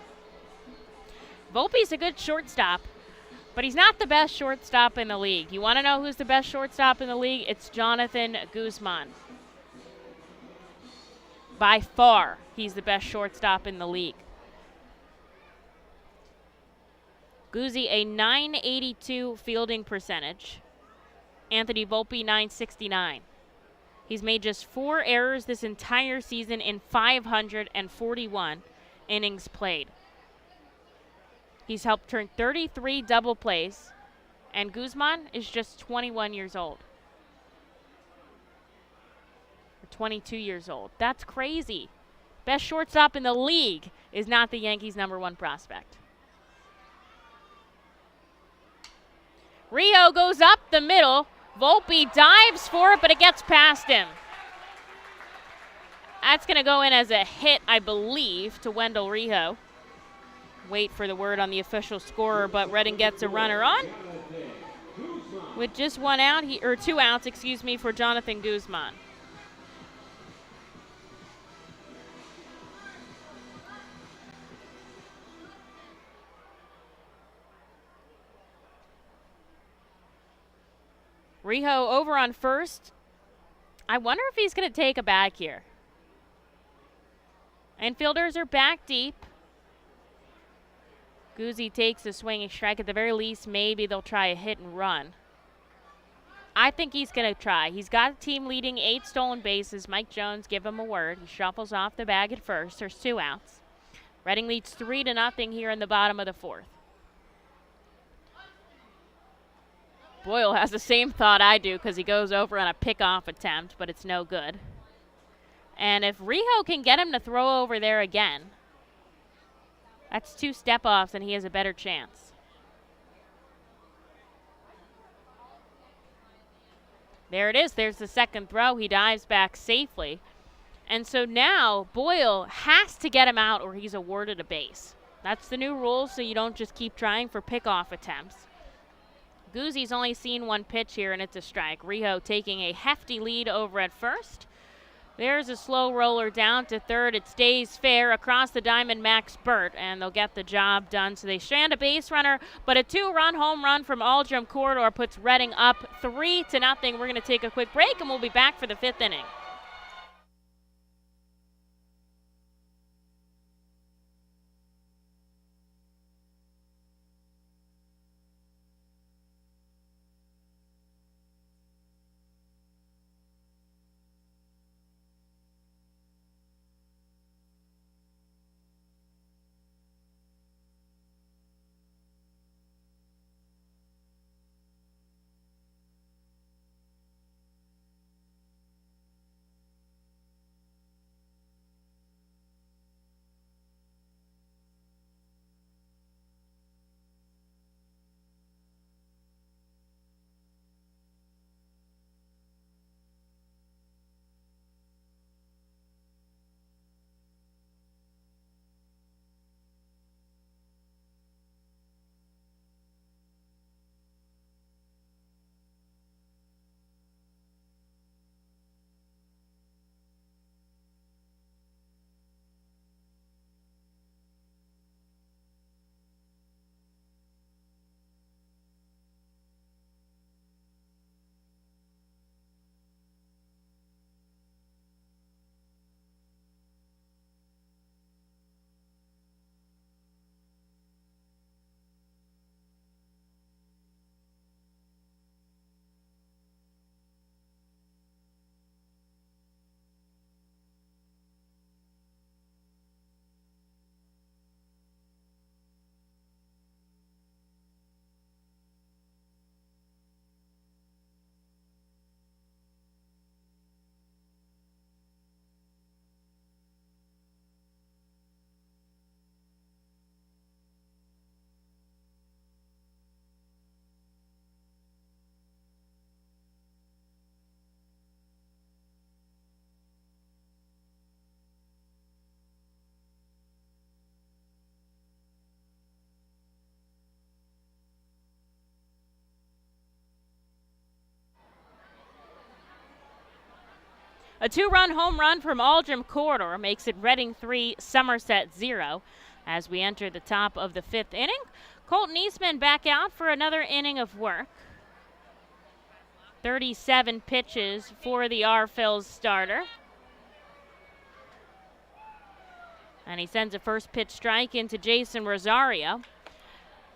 Volpe's a good shortstop, but he's not the best shortstop in the league. You want to know who's the best shortstop in the league? It's Jonathan Guzman. By far, he's the best shortstop in the league. Guzzi, a .982 fielding percentage. Anthony Volpe, .969. He's made just 4 errors this entire season in 541 innings played. He's helped turn 33 double plays, and Guzman is just 21 years old. Or 22 years old. That's crazy. Best shortstop in the league is not the Yankees' #1 prospect. Rijo goes up the middle. Volpe dives for it, but it gets past him. That's going to go in as a hit, I believe, to Wendell Rijo. Wait for the word on the official scorer, but Reading gets a runner on. With just 1 out, or 2 outs, excuse me, for Jonathan Guzman. Rijo over on first. I wonder if he's going to take a bag here. Infielders are back deep. Guzzi takes a swinging strike. At the very least, maybe they'll try a hit and run. I think he's going to try. He's got a team leading 8 stolen bases. Mike Jones, give him a word. He shuffles off the bag at first. There's 2 outs. Reading leads 3-0 here in the bottom of the 4th. Boyle has the same thought I do because he goes over on a pickoff attempt, but it's no good. And if Rijo can get him to throw over there again, that's 2 step-offs and he has a better chance. There it is. There's the second throw. He dives back safely. And so now Boyle has to get him out or he's awarded a base. That's the new rule, so you don't just keep trying for pickoff attempts. Guzzi's only seen 1 pitch here, and it's a strike. Rijo taking a hefty lead over at first. There's a slow roller down to third. It stays fair across the diamond, Max Burt, and they'll get the job done. So they strand a base runner, but a 2-run home run from Aldrum Corridor puts Reading up 3-0. We're going to take a quick break, and we'll be back for the 5th inning. A 2-run home run from Aldrum Corridor makes it Reading 3, Somerset 0. As we enter the top of the 5th inning, Colton Eastman back out for another inning of work. 37 pitches for the R-Phils starter. And he sends a first pitch strike into Jason Rosario.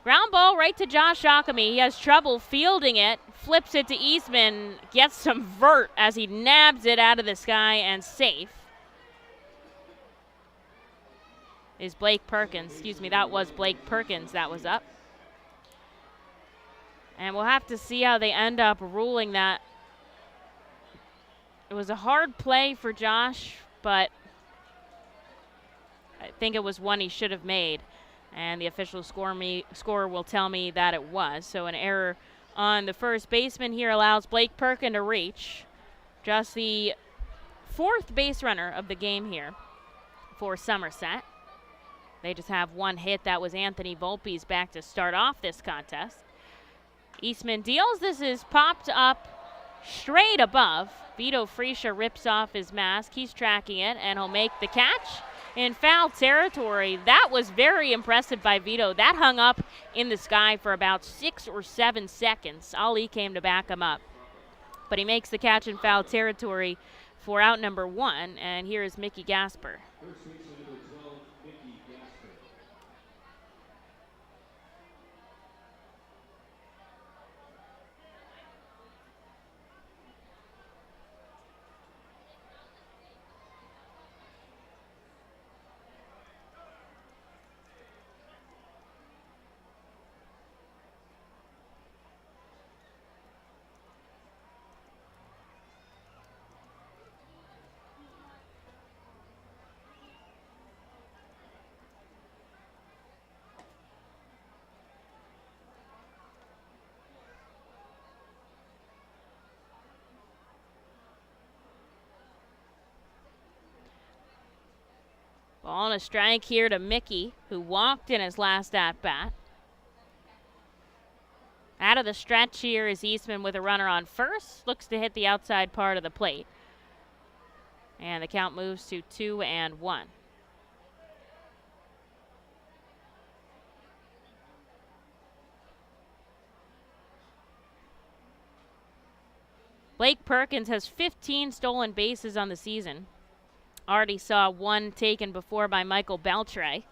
Ground ball right to Josh Ockamy. He has trouble fielding it, flips it to Eastman, gets some vert as he nabs it out of the sky and safe. Is Blake Perkins, excuse me, that was Blake Perkins that was up. And we'll have to see how they end up ruling that. It was a hard play for Josh, but I think it was one he should have made. And the official scorer will tell me that it was. So an error on the first baseman here allows Blake Perkins to reach. Just the 4th base runner of the game here for Somerset. They just have one hit. That was Anthony Volpe's back to start off this contest. Eastman deals. This is popped up straight above. Vito Freisha rips off his mask. He's tracking it, and he'll make the catch in foul territory. That was very impressive by Vito. That hung up in the sky for about 6 or 7 seconds. Ali came to back him up. But he makes the catch in foul territory for out number 1, and here is Mickey Gasper. Ball and a strike here to Mickey, who walked in his last at-bat. Out of the stretch here is Eastman with a runner on first. Looks to hit the outside part of the plate. And the count moves to 2-1. Blake Perkins has 15 stolen bases on the season. Already saw one taken before by Michael Beltre.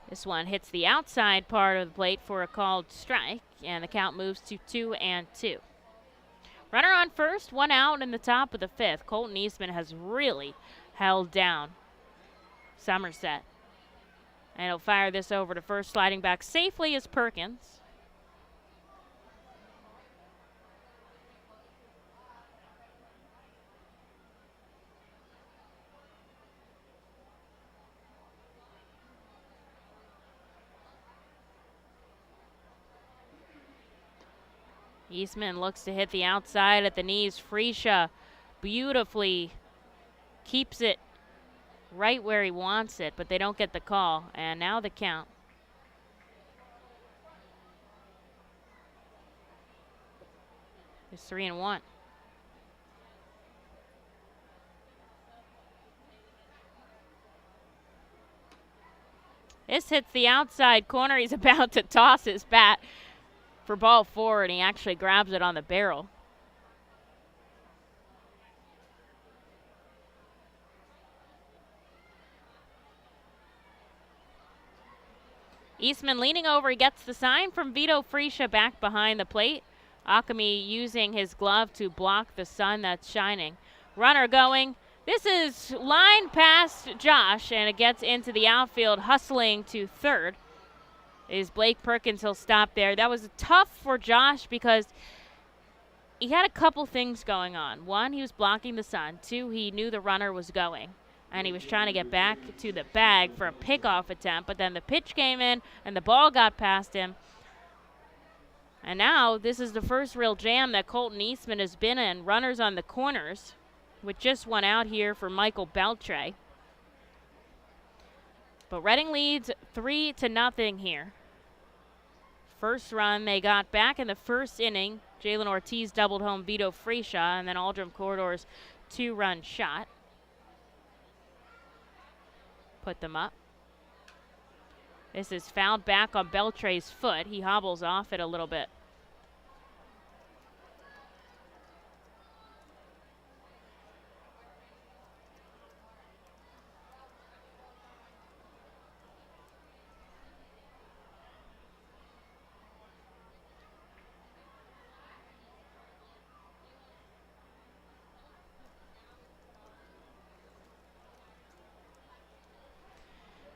This one hits the outside part of the plate for a called strike, and the count moves to 2-2. Runner on first, 1 out in the top of the 5th. Colton Eastman has really held down Somerset. And he'll fire this over to first, sliding back safely is Perkins. Eastman looks to hit the outside at the knees. Freesia beautifully keeps it right where he wants it, but they don't get the call. And now the count. It's 3-1. This hits the outside corner. He's about to toss his bat for ball 4, and he actually grabs it on the barrel. Eastman leaning over, he gets the sign from Vito Freesia back behind the plate. Akami using his glove to block the sun that's shining. Runner going. This is line past Josh, and it gets into the outfield, hustling to third. Is Blake Perkins. He'll stop there. That was tough for Josh because he had a couple things going on. 1, he was blocking the sun. 2, he knew the runner was going, and he was trying to get back to the bag for a pickoff attempt, but then the pitch came in and the ball got past him. And now this is the first real jam that Colton Eastman has been in. Runners on the corners with just 1 out here for Michael Beltre. But Reading leads 3-0 here. First run they got back in the first inning. Jalen Ortiz doubled home Vito Freesia, and then Aldrum Corridor's 2-run shot put them up. This is fouled back on Beltre's foot. He hobbles off it a little bit.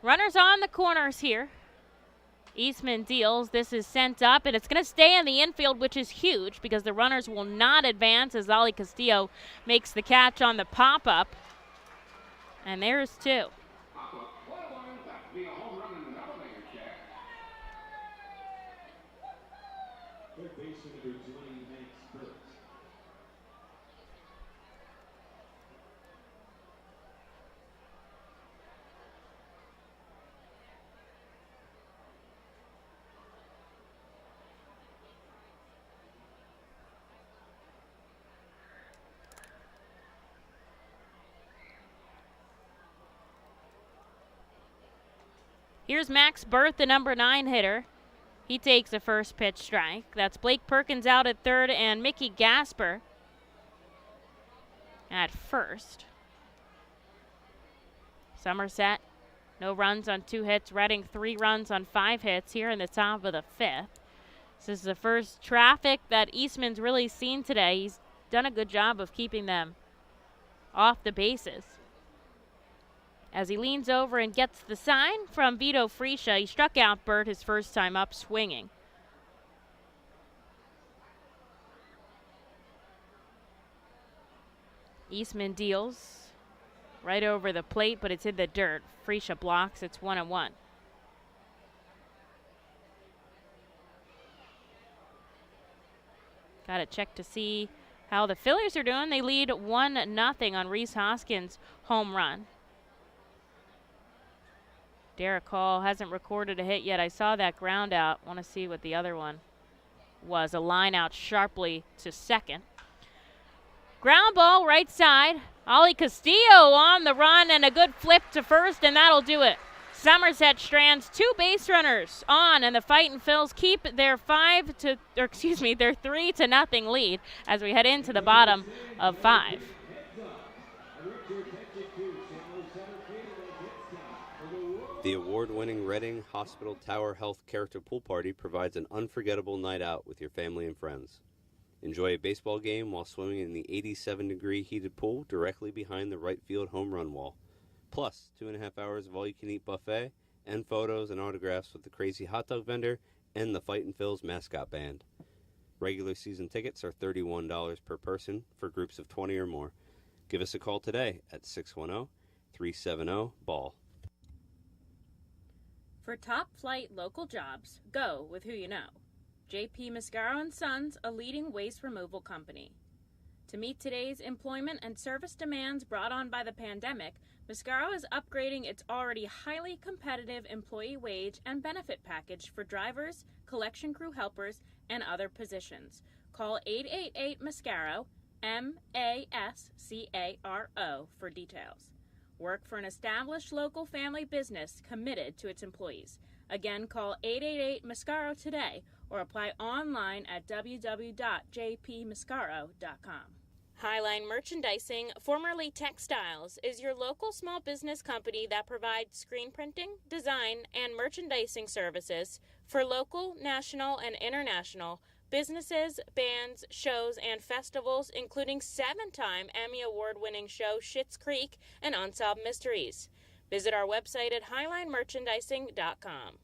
Runners on the corners here. Eastman deals. This is sent up, and it's going to stay in the infield, which is huge because the runners will not advance as Ali Castillo makes the catch on the pop-up. And there's 2. Here's Max Berth, the number 9 hitter. He takes a first pitch strike. That's Blake Perkins out at third and Mickey Gasper at first. Somerset, no runs on 2 hits. Reading 3 runs on 5 hits here in the top of the 5th. This is the first traffic that Eastman's really seen today. He's done a good job of keeping them off the bases. As he leans over and gets the sign from Vito Freesia, he struck out Burt his first time up swinging. Eastman deals right over the plate, but it's in the dirt. Freesia blocks. It's 1-1. Got to check to see how the Phillies are doing. They lead 1-0 on Rhys Hoskins' home run. Derek Hall hasn't recorded a hit yet. I saw that ground out. Want to see what the other one was a line out sharply to second. Ground ball right side. Ollie Castillo on the run and a good flip to first, and that'll do it. Somerset strands 2 base runners on, and the Fightin' Phils keep their 3-0 lead as we head into the bottom of 5. The award-winning Reading Hospital Tower Health Character Pool Party provides an unforgettable night out with your family and friends. Enjoy a baseball game while swimming in the 87-degree heated pool directly behind the right field home run wall. Plus, 2.5 hours of all-you-can-eat buffet and photos and autographs with the crazy hot dog vendor and the Fightin' Phils mascot band. Regular season tickets are $31 per person for groups of 20 or more. Give us a call today at 610-370-BALL. For top-flight local jobs, go with who you know. J.P. Mascaro & Sons, a leading waste removal company. To meet today's employment and service demands brought on by the pandemic, Mascaro is upgrading its already highly competitive employee wage and benefit package for drivers, collection crew helpers, and other positions. Call 888-MASCARO, MASCARO, for details. Work for an established local family business committed to its employees. Again, call 888-MASCARO today or apply online at www.jpmascaro.com. Highline Merchandising, formerly Textiles, is your local small business company that provides screen printing, design, and merchandising services for local, national, and international businesses, bands, shows, and festivals, including 7-time Emmy Award-winning show Schitt's Creek and Unsolved Mysteries. Visit our website at highlinemerchandising.com.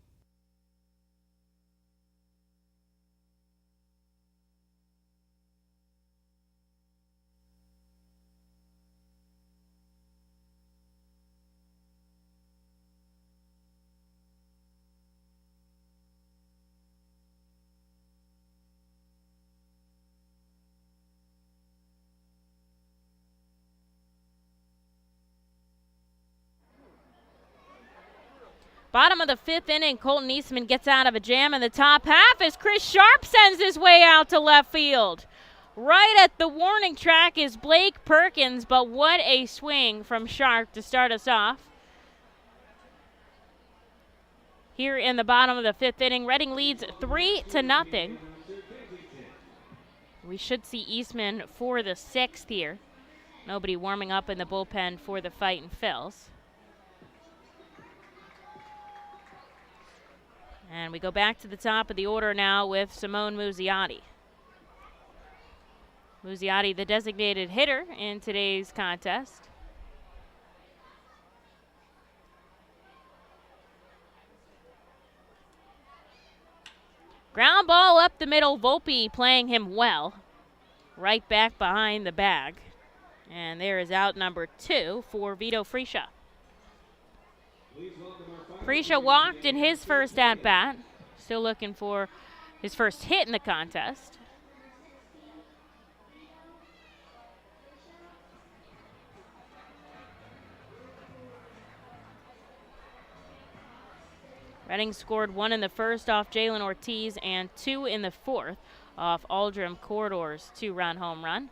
Bottom of the 5th inning, Colton Eastman gets out of a jam in the top half as Chris Sharp sends his way out to left field. Right at the warning track is Blake Perkins, but what a swing from Sharp to start us off. Here in the bottom of the 5th inning, Reading leads 3-0. We should see Eastman for the 6th here. Nobody warming up in the bullpen for the Fightin' Phils. And we go back to the top of the order now with Simone Muzziotti. Muzziotti, the designated hitter in today's contest. Ground ball up the middle, Volpe playing him well. Right back behind the bag. And there is out number 2 for Vito Friscia. Friscia walked in his first at-bat. Still looking for his first hit in the contest. Reading scored 1 in the first off Jalen Ortiz and 2 in the 4th off Aldrim Corridor's 2-run home run.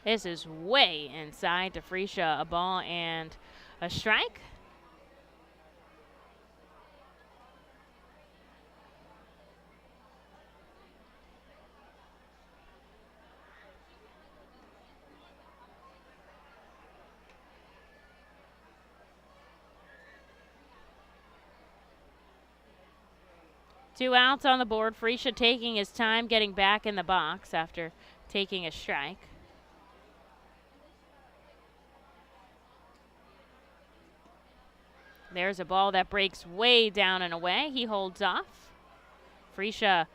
This is way inside to Friscia, a ball and a strike. Two outs on the board. Friscia taking his time getting back in the box after taking a strike. There's a ball that breaks way down and away. He holds off. Friscia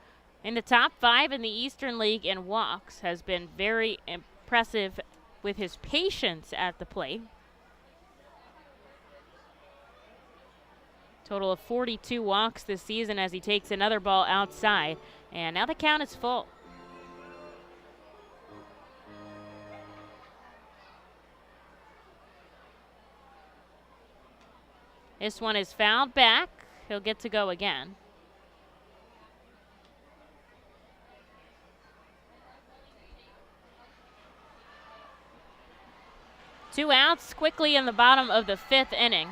in the top 5 in the Eastern League in walks, has been very impressive with his patience at the plate. Total of 42 walks this season as he takes another ball outside. And now the count is full. This one is fouled back. He'll get to go again. Two outs quickly in the bottom of the 5th inning.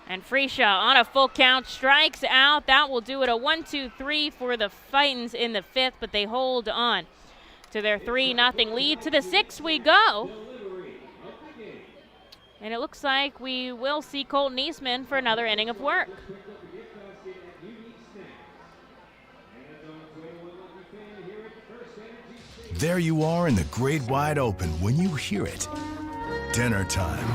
And Freeshaw on a full count strikes out. That will do it. A 1-2-3 for the Fightins in the 5th, but they hold on to their 3-0 lead. To the 6th we go. And it looks like we will see Colton Eastman for another inning of work. There you are in the great wide open when you hear it. Dinner time.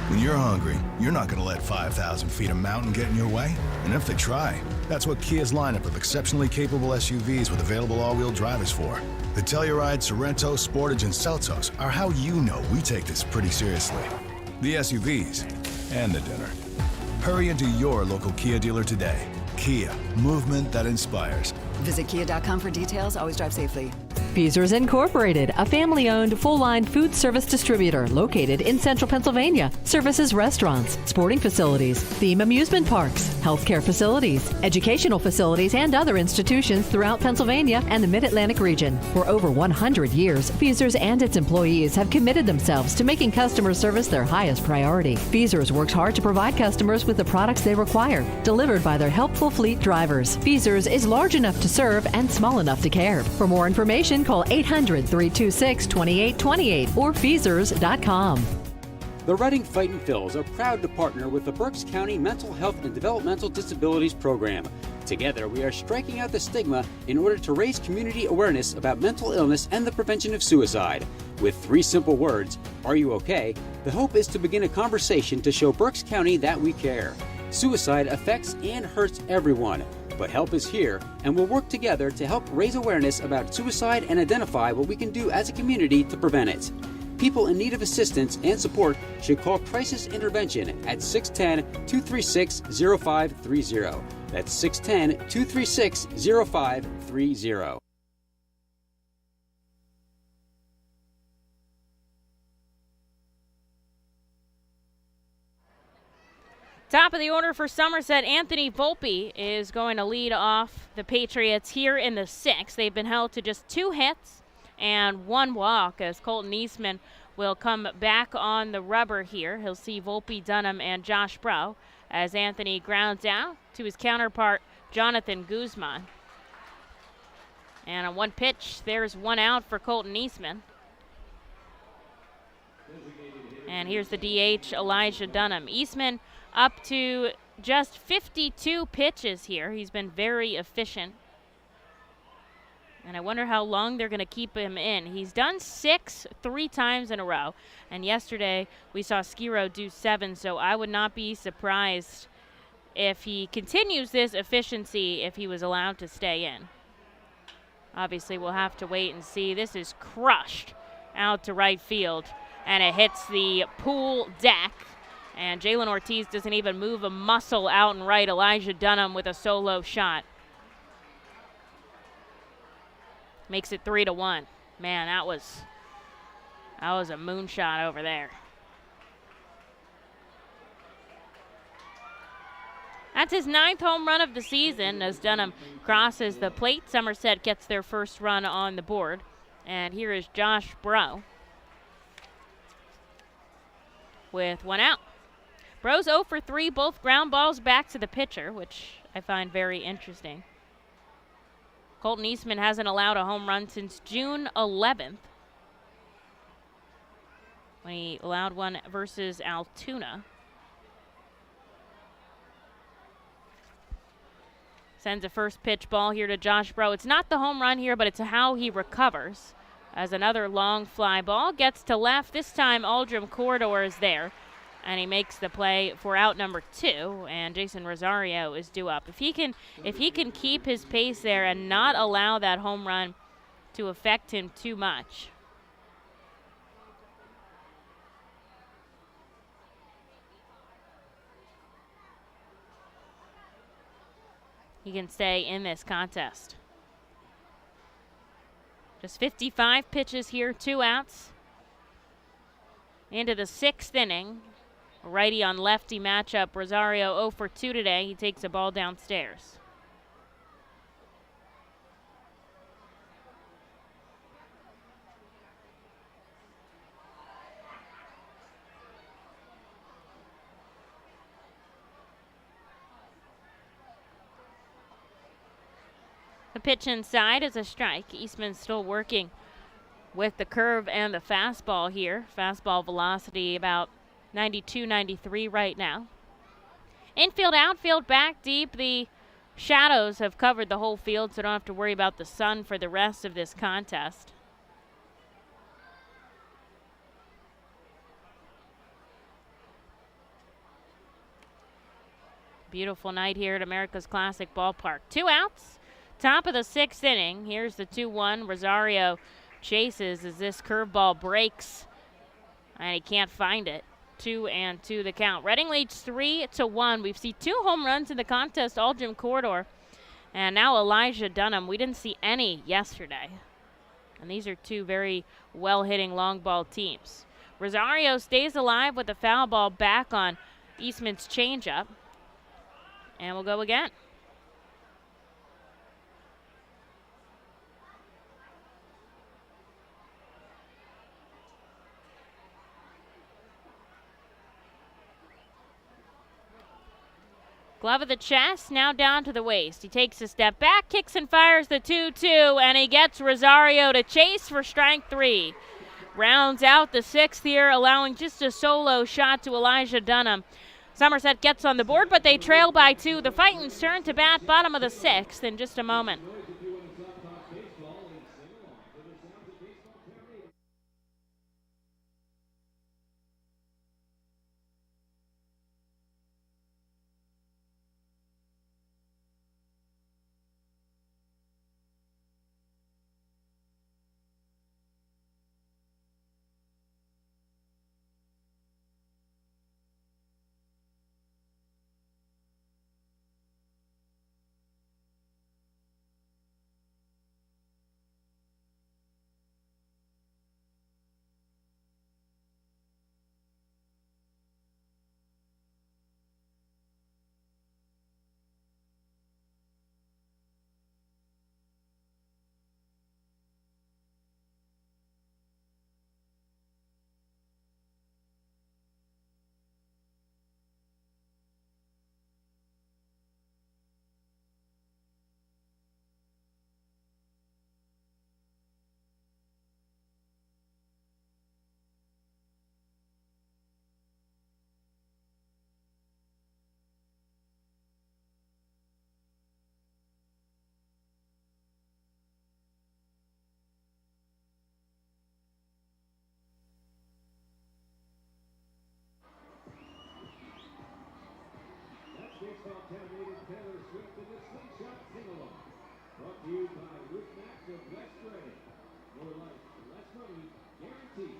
When you're hungry, you're not going to let 5,000 feet of mountain get in your way. And if they try, that's what Kia's lineup of exceptionally capable SUVs with available all-wheel drive is for. The Telluride, Sorento, Sportage, and Seltos are how you know we take this pretty seriously. The SUVs and the dinner. Hurry into your local Kia dealer today. Kia, movement that inspires. Visit kia.com for details. Always drive safely. Feasers Incorporated, a family-owned, full-line food service distributor located in central Pennsylvania. Services restaurants, sporting facilities, theme amusement parks, healthcare facilities, educational facilities, and other institutions throughout Pennsylvania and the Mid-Atlantic region. For over 100 years, Feasers and its employees have committed themselves to making customer service their highest priority. Feasers works hard to provide customers with the products they require, delivered by their helpful fleet drivers. Feasers is large enough to serve and small enough to care. For more information, call 800-326-2828 or Feasers.com. The Reading Fightin' Phils are proud to partner with the Berks County Mental Health and Developmental Disabilities Program. Together, we are striking out the stigma in order to raise community awareness about mental illness and the prevention of suicide. With 3 simple words, "Are you okay?" the hope is to begin a conversation to show Berks County that we care. Suicide affects and hurts everyone, but help is here, and we'll work together to help raise awareness about suicide and identify what we can do as a community to prevent it. People in need of assistance and support should call Crisis Intervention at 610-236-0530. That's 610-236-0530. Top of the order for Somerset, Anthony Volpe is going to lead off the Patriots here in the 6th. They've been held to just 2 hits and 1 walk as Colton Eastman will come back on the rubber here. He'll see Volpe, Dunham, and Josh Bro as Anthony grounds out to his counterpart, Jonathan Guzman. And on 1 pitch, there's 1 out for Colton Eastman. And here's the DH, Elijah Dunham. Eastman up to just 52 pitches here. He's been very efficient. And I wonder how long they're going to keep him in. He's done 6 3 times in a row. And yesterday we saw Skiro do 7, so I would not be surprised if he continues this efficiency if he was allowed to stay in. Obviously, we'll have to wait and see. This is crushed out to right field, and it hits the pool deck. And Jalen Ortiz doesn't even move a muscle out and right. Elijah Dunham with a solo shot. Makes it 3-1. Man, that was a moonshot over there. That's his 9th home run of the season as Dunham crosses the plate. Somerset gets their first run on the board. And here is Josh Bro with 1 out. Bro's 0 for 3, both ground balls back to the pitcher, which I find very interesting. Colton Eastman hasn't allowed a home run since June 11th, when he allowed one versus Altoona. Sends a first pitch ball here to Josh Bro. It's not the home run here, but it's how he recovers. As another long fly ball gets to left. This time Aldrum Corridor is there, and he makes the play for out number 2, and Jason Rosario is due up. If he can keep his pace there and not allow that home run to affect him too much, he can stay in this contest. Just 55 pitches here, 2 outs. Into the 6th inning. Righty on lefty matchup. Rosario 0 for 2 today. He takes a ball downstairs. The pitch inside is a strike. Eastman's still working with the curve and the fastball here. Fastball velocity about 92, 93 right now. Infield, outfield, back deep. The shadows have covered the whole field, so don't have to worry about the sun for the rest of this contest. Beautiful night here at America's Classic Ballpark. 2 outs. Top of the 6th inning. Here's the 2-1. Rosario chases as this curveball breaks, and he can't find it. 2-2 the count. Reading leads 3-1. We've seen 2 home runs in the contest, Aldrin Corridor, and now Elijah Dunham. We didn't see any yesterday. And these are 2 very well-hitting long ball teams. Rosario stays alive with the foul ball back on Eastman's changeup. And we'll go again. Glove of the chest, now down to the waist. He takes a step back, kicks and fires the 2-2, and he gets Rosario to chase for strike 3. Rounds out the 6th here, allowing just a solo shot to Elijah Dunham. Somerset gets on the board, but they trail by 2. The Fightins turn to bat, bottom of the 6th in just a moment. Brought to you by Roof Max of West Reading. More life, less money, guaranteed.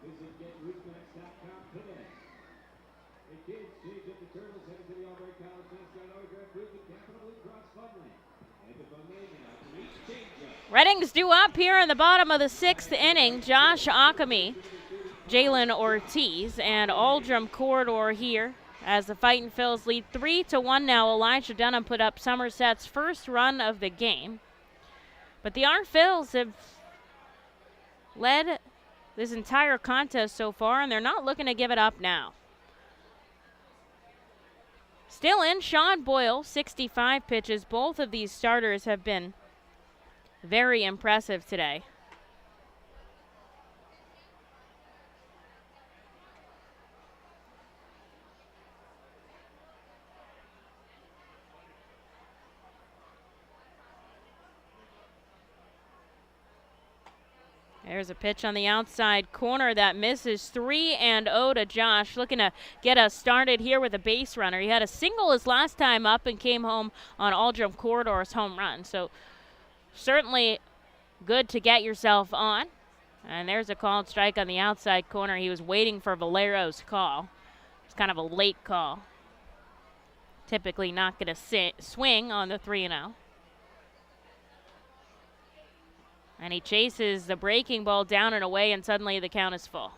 Visit GetRoofMax.com today. Hey kids, change up the turtles, headed to the Albright College mascot autograph booth at Capitol Blue Cross Funland. And the fun lane now to reach change-up. Reading's due up here in the bottom of the 6th inning. Josh Ockamy, Jalen Ortiz, and Aldrin Corridor here as the Fightin' Phils lead 3-1 now. Elijah Dunham put up Somerset's first run of the game. But the Phils have led this entire contest so far, and they're not looking to give it up now. Still in, Sean Boyle, 65 pitches. Both of these starters have been very impressive today. There's a pitch on the outside corner that misses. 3-0 to Josh, looking to get us started here with a base runner. He had a single his last time up and came home on Aldrin Corridor's home run. So certainly good to get yourself on. And there's a called strike on the outside corner. He was waiting for Valero's call. It's kind of a late call. Typically not going to swing on the 3-0. And he chases the breaking ball down and away, and suddenly the count is full.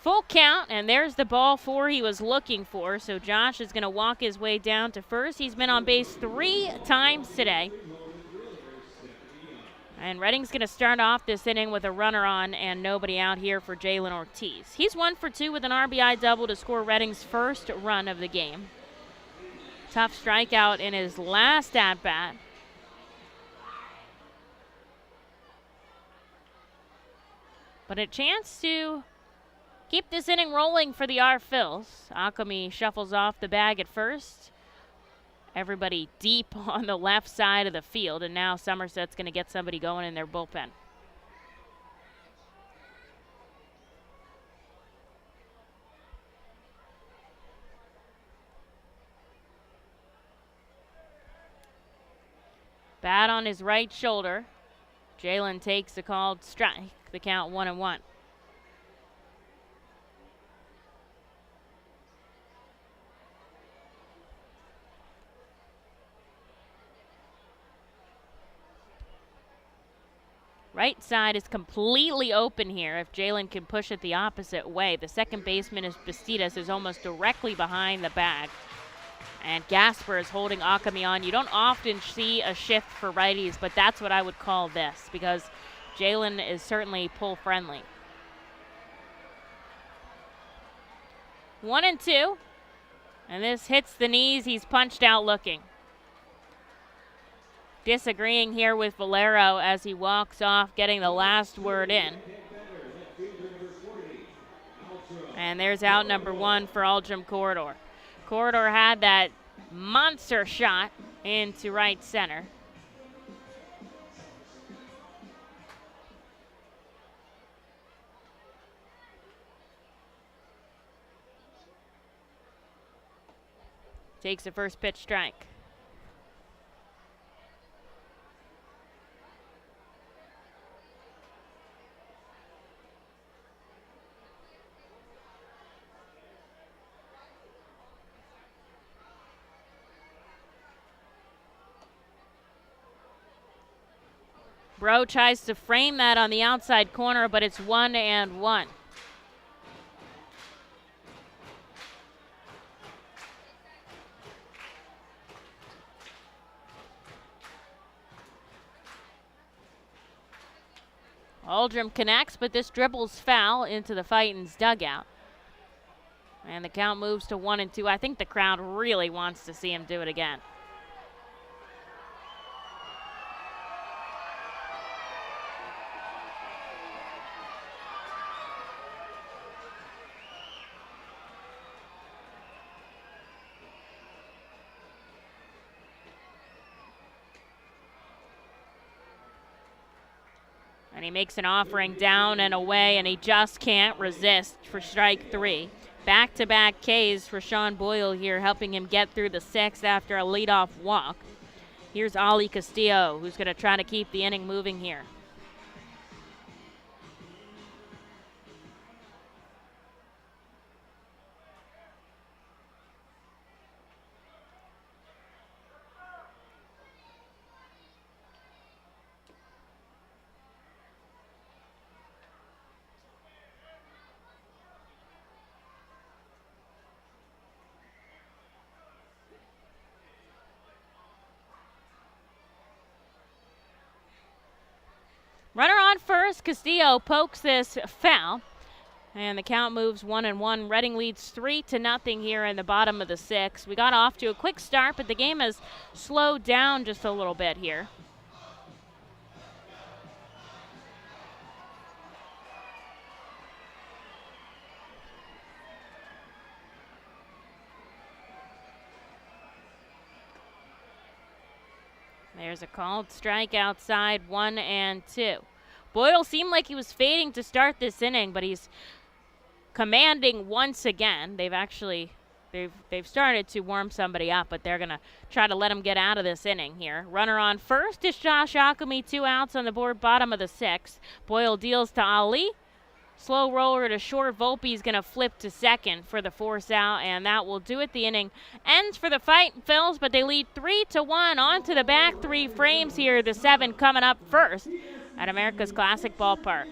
Full count, and there's the ball 4 he was looking for. So Josh is going to walk his way down to first. He's been on base 3 times today. And Reading's going to start off this inning with a runner on and nobody out here for Jalen Ortiz. He's 1 for 2 with an RBI double to score Reading's first run of the game. Tough strikeout in his last at-bat. But a chance to keep this inning rolling for the R-Phils. Akami shuffles off the bag at first. Everybody deep on the left side of the field, and now Somerset's going to get somebody going in their bullpen. Bat on his right shoulder. Jalen takes a called strike. The count 1-1. Right side is completely open here if Jalen can push it the opposite way. The second baseman is Bastidas, is almost directly behind the bag. And Gasper is holding Akami on. You don't often see a shift for righties, but that's what I would call this because Jalen is certainly pull friendly. 1-2. And this hits the knees. He's punched out looking. Disagreeing here with Valero as he walks off, getting the last word in. And there's out number 1 for Aldrum Corridor. Corridor had that monster shot into right center. Takes a first pitch strike. Bro tries to frame that on the outside corner, but it's 1-1. Aldrum connects, but this dribbles foul into the Fightin's dugout. And the count moves to 1-2. I think the crowd really wants to see him do it again. And he makes an offering down and away, and he just can't resist for strike 3. Back-to-back Ks for Sean Boyle here, helping him get through the 6th after a leadoff walk. Here's Ali Castillo, who's going to try to keep the inning moving here. Runner on first. Castillo pokes this foul. And the count moves 1-1. Reading leads 3-0 here in the bottom of the 6th. We got off to a quick start, but the game has slowed down just a little bit here. There's a called strike outside, 1-2. Boyle seemed like he was fading to start this inning, but he's commanding once again. They've started to warm somebody up, but they're gonna try to let him get out of this inning here. Runner on first is Josh Akami, 2 outs on the board, bottom of the 6th. Boyle deals to Ali, Slow roller to short. Volpe's going to flip to second for the force out, and that will do it. The inning ends for the Fightin Phils, but they lead 3-1 on to the back three frames here. The 7 coming up first at America's Classic Ballpark.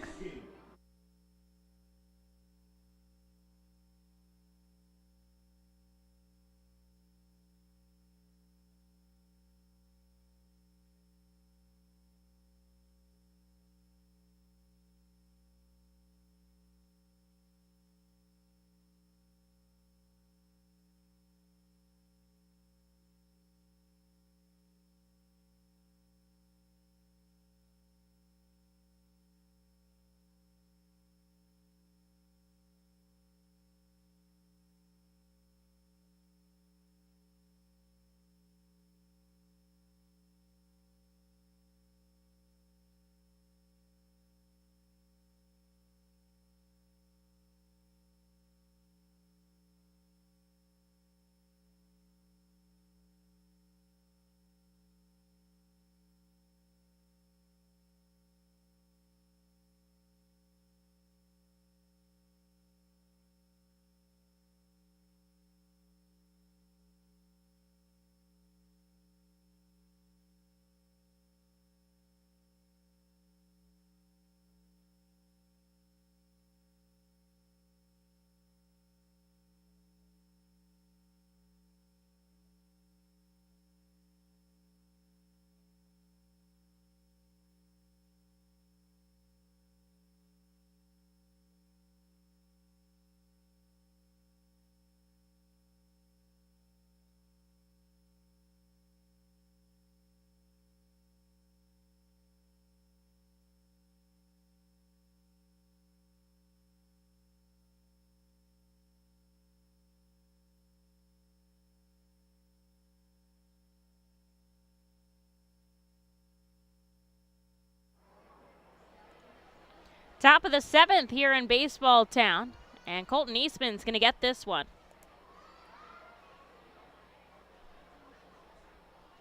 Top of the 7th here in Baseball Town, and Colton Eastman's going to get this one.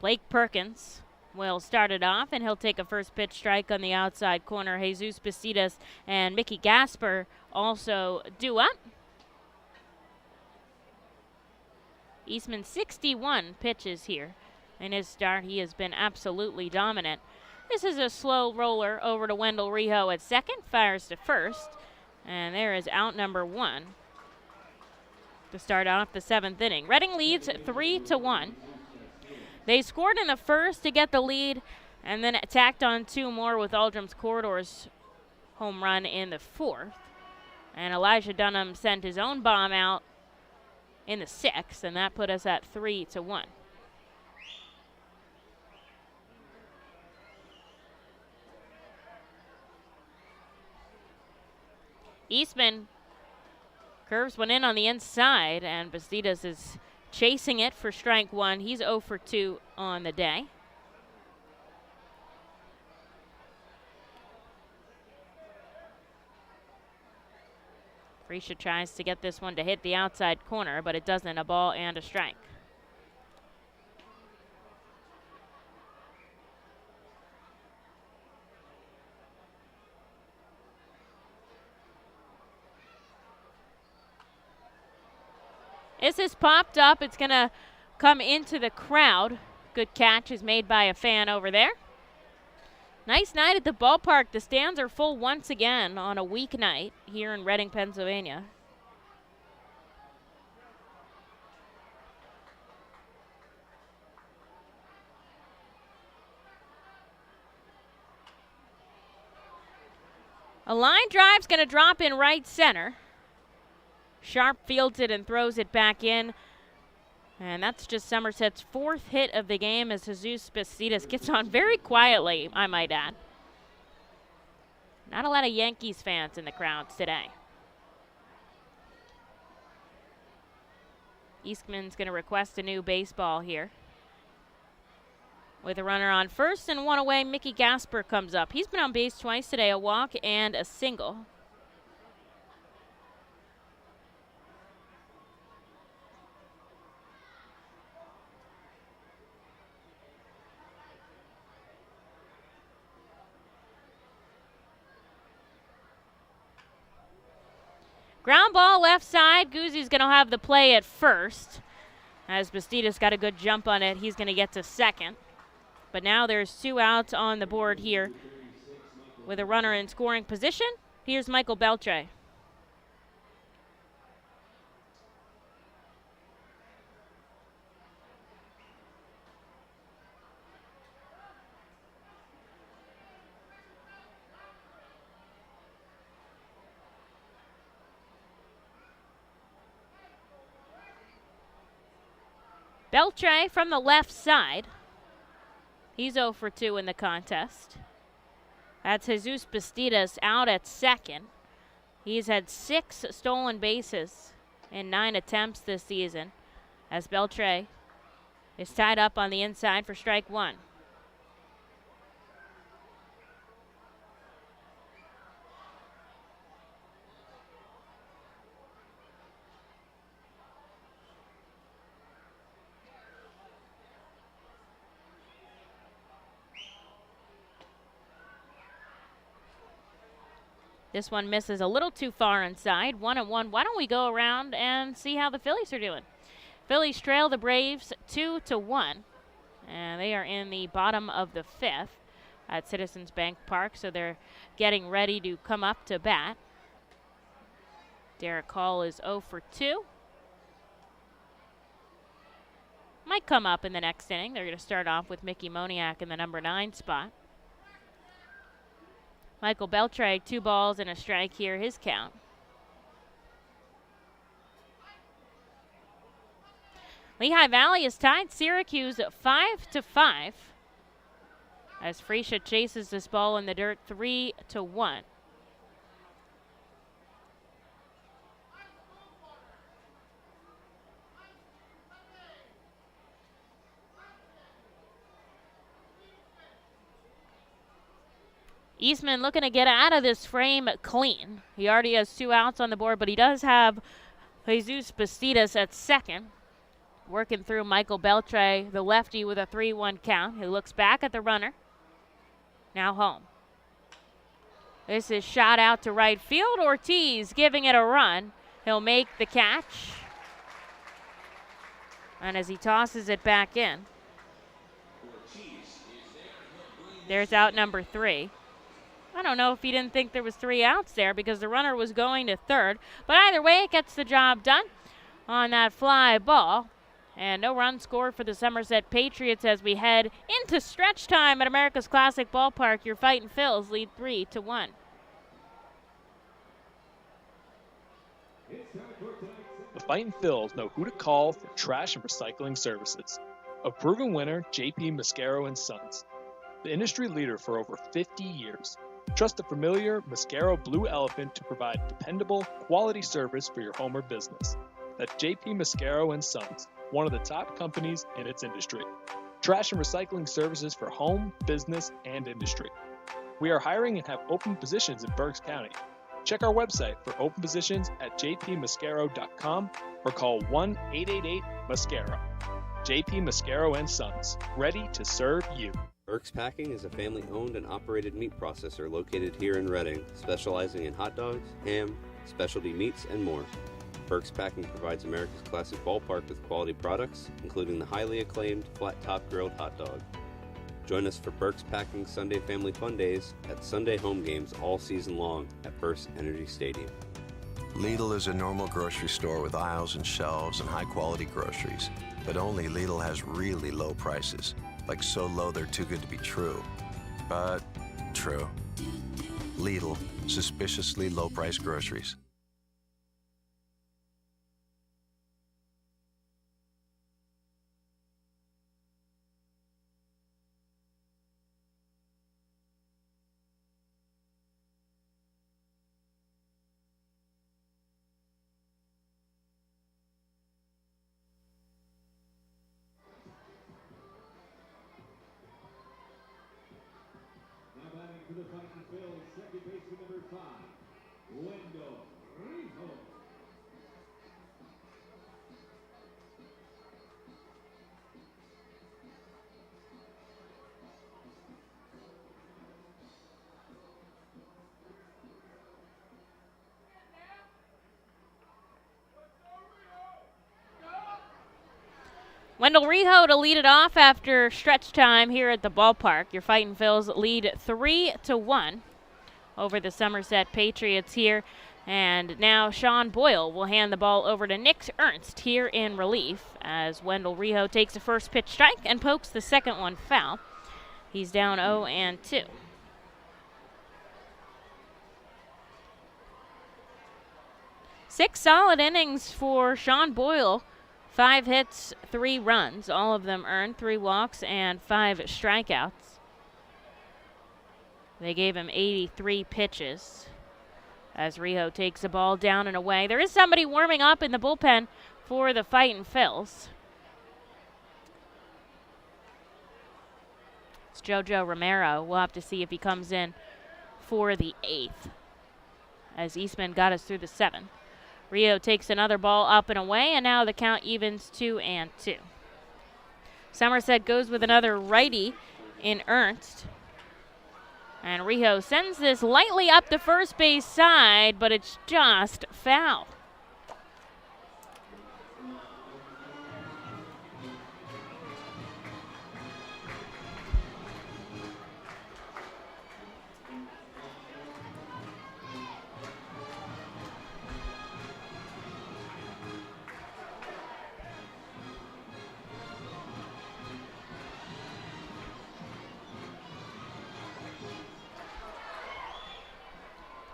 Blake Perkins will start it off, and he'll take a first pitch strike on the outside corner. Jesus Bacidas and Mickey Gasper also due up. Eastman 61 pitches here in his start. He has been absolutely dominant. This is a slow roller over to Wendell Rijo at second, fires to first, and there is out number 1 to start off the 7th inning. Reading leads 3-1. They scored in the first to get the lead, and then tacked on 2 more with Aldrum's Corridor's home run in the 4th. And Elijah Dunham sent his own bomb out in the 6th, and that put us at 3-1. Eastman curves one in on the inside, and Bacidas is chasing it for strike 1. He's 0 for 2 on the day. Frisha tries to get this one to hit the outside corner, but it doesn't. A ball and a strike. This is popped up. It's going to come into the crowd. Good catch is made by a fan over there. Nice night at the ballpark. The stands are full once again on a weeknight here in Reading, Pennsylvania. A line drive's going to drop in right center. Sharp fields it and throws it back in. And that's just Somerset's 4th hit of the game as Jesus Bacidas gets on very quietly, I might add. Not a lot of Yankees fans in the crowds today. Eastman's going to request a new baseball here. With a runner on first and 1 away, Mickey Gasper comes up. He's been on base twice today, a walk and a single. Ground ball left side. Guzzi's going to have the play at first. As Bastidas got a good jump on it, he's going to get to second. But now there's 2 outs on the board here with a runner in scoring position. Here's Michael Beltre. Beltre from the left side. He's 0 for 2 in the contest. That's Jesus Bastidas out at second. He's had 6 stolen bases in 9 attempts this season, as Beltre is tied up on the inside for strike 1. This one misses a little too far inside. 1-1. Why don't we go around and see how the Phillies are doing? Phillies trail the Braves 2-1. And they are in the bottom of the 5th at Citizens Bank Park, so they're getting ready to come up to bat. Derek Hall is 0 for 2. Might come up in the next inning. They're going to start off with Mickey Moniak in the number 9 spot. Michael Beltre, 2 balls and a strike here, his count. Lehigh Valley is tied Syracuse 5-5 as Freesia chases this ball in the dirt 3-1. Eastman looking to get out of this frame clean. He already has 2 outs on the board, but he does have Jesus Bastidas at second. Working through Michael Beltre, the lefty, with a 3-1 count. He looks back at the runner. Now home. This is shot out to right field. Ortiz giving it a run. He'll make the catch. And as he tosses it back in, there's out number 3. I don't know if he didn't think there was 3 outs there because the runner was going to third. But either way, it gets the job done on that fly ball. And no run scored for the Somerset Patriots as we head into stretch time at America's Classic Ballpark. Your Fightin' Phils lead 3-1. The Fightin' Phils know who to call for trash and recycling services. A proven winner, JP Mascaro & Sons. The industry leader for over 50 years. Trust the familiar Mascaro Blue Elephant to provide dependable, quality service for your home or business. That's JP Mascaro & Sons, one of the top companies in its industry. Trash and recycling services for home, business, and industry. We are hiring and have open positions in Berks County. Check our website for open positions at jpmascaro.com or call 1-888-MASCARO. JP Mascaro & Sons, ready to serve you. Berks Packing is a family-owned and operated meat processor located here in Reading, specializing in hot dogs, ham, specialty meats, and more. Berks Packing provides America's Classic Ballpark with quality products, including the highly acclaimed flat-top grilled hot dog. Join us for Berks Packing Sunday Family Fun Days at Sunday home games all season long at FirstEnergy Stadium. Lidl is a normal grocery store with aisles and shelves and high-quality groceries, but only Lidl has really low prices. Like so low they're too good to be true. But true. Lidl, suspiciously low-priced groceries. For the Fightin' Phils, second baseman number 5, Wendell Rijo. Wendell Riho to lead it off after stretch time here at the ballpark. Your Fightin' Phils lead 3-1 over the Somerset Patriots here. And now Sean Boyle will hand the ball over to Nick Ernst here in relief as Wendell Riho takes the first pitch strike and pokes the second one foul. He's down 0-2. Six solid innings for Sean Boyle. 5 hits, 3 runs, all of them earned, 3 walks and 5 strikeouts. They gave him 83 pitches as Riho takes the ball down and away. There is somebody warming up in the bullpen for the Fightin' Phils. It's Jojo Romero. We'll have to see if he comes in for the 8th as Eastman got us through the 7th. Riho takes another ball up and away, and now the count evens 2-2. Somerset goes with another righty in Ernst. And Riho sends this lightly up the first base side, but it's just foul.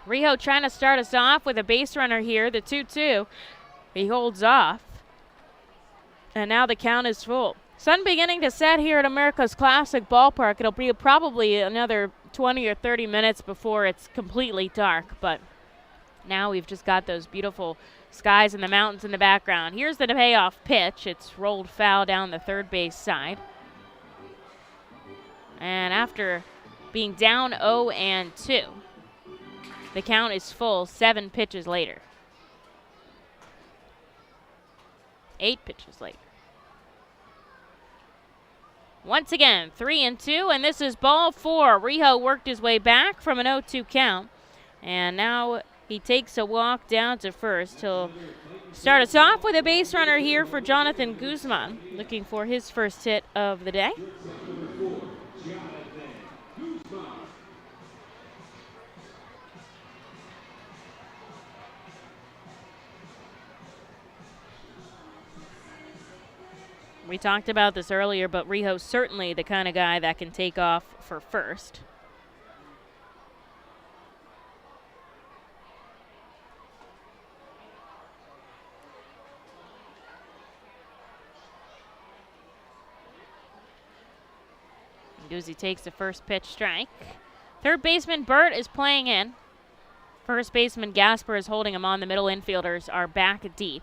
Riho trying to start us off with a base runner here, the 2-2. He holds off. And now the count is full. Sun beginning to set here at America's Classic Ballpark. It'll be probably another 20 or 30 minutes before it's completely dark, but now we've just got those beautiful skies and the mountains in the background. Here's the payoff pitch. It's rolled foul down the third base side. And after being down 0-2, the count is full 7 pitches later. 8 pitches later. Once again, 3-2, and this is ball 4. Riho worked his way back from an 0-2 count, and now he takes a walk down to first. He'll start us off with a base runner here for Jonathan Guzman, looking for his first hit of the day. We talked about this earlier, but Riho's certainly the kind of guy that can take off for first. Guzzi takes the first pitch strike. Third baseman Burt is playing in. First baseman Gasper is holding him on. The middle infielders are back deep.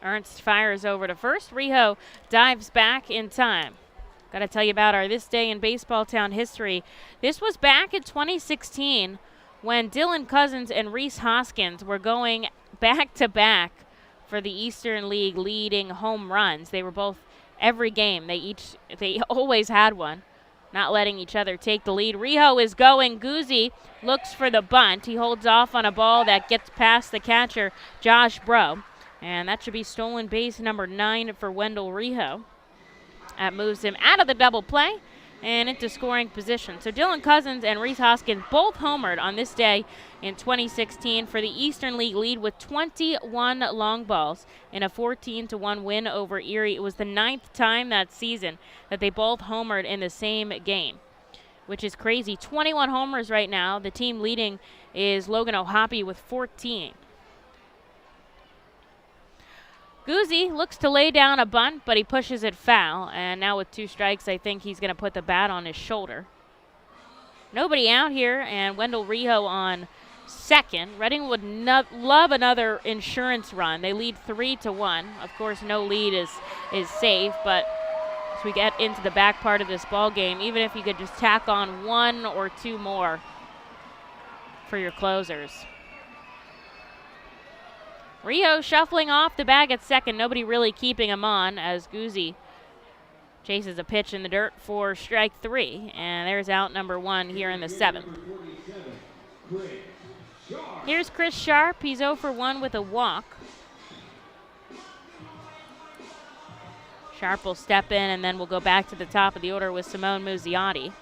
Ernst fires over to first. Riho dives back in time. Got to tell you about our This Day in Baseball Town history. This was back in 2016 when Dylan Cousins and Rhys Hoskins were going back-to-back for the Eastern League leading home runs. They were both every game. They always had one, not letting each other take the lead. Riho is going. Guzzi looks for the bunt. He holds off on a ball that gets past the catcher, Josh Bro. And that should be stolen base number 9 for Wendell Riho. That moves him out of the double play and into scoring position. So Dylan Cousins and Rhys Hoskins both homered on this day in 2016 for the Eastern League lead with 21 long balls in a 14-1 win over Erie. It was the 9th time that season that they both homered in the same game, which is crazy. 21 homers right now. The team leading is Logan O'Hoppe with 14. Guzzi looks to lay down a bunt, but he pushes it foul. And now with 2 strikes, I think he's going to put the bat on his shoulder. Nobody out here, and Wendell Riho on second. Reading would love another insurance run. They lead 3-1. Of course, no lead is safe, but as we get into the back part of this ball game, even if you could just tack on 1 or 2 more for your closers. Riho shuffling off the bag at second. Nobody really keeping him on as Guzzi chases a pitch in the dirt for strike 3. And there's out number 1 here in the 7th. Here's Chris Sharp. He's 0 for 1 with a walk. Sharp will step in, and then we'll go back to the top of the order with Simone Muzziotti.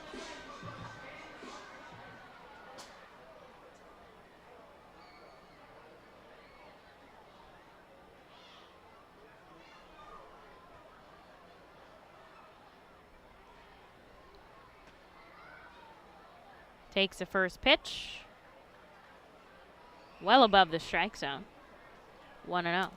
Takes the first pitch. Well above the strike zone. 1-0.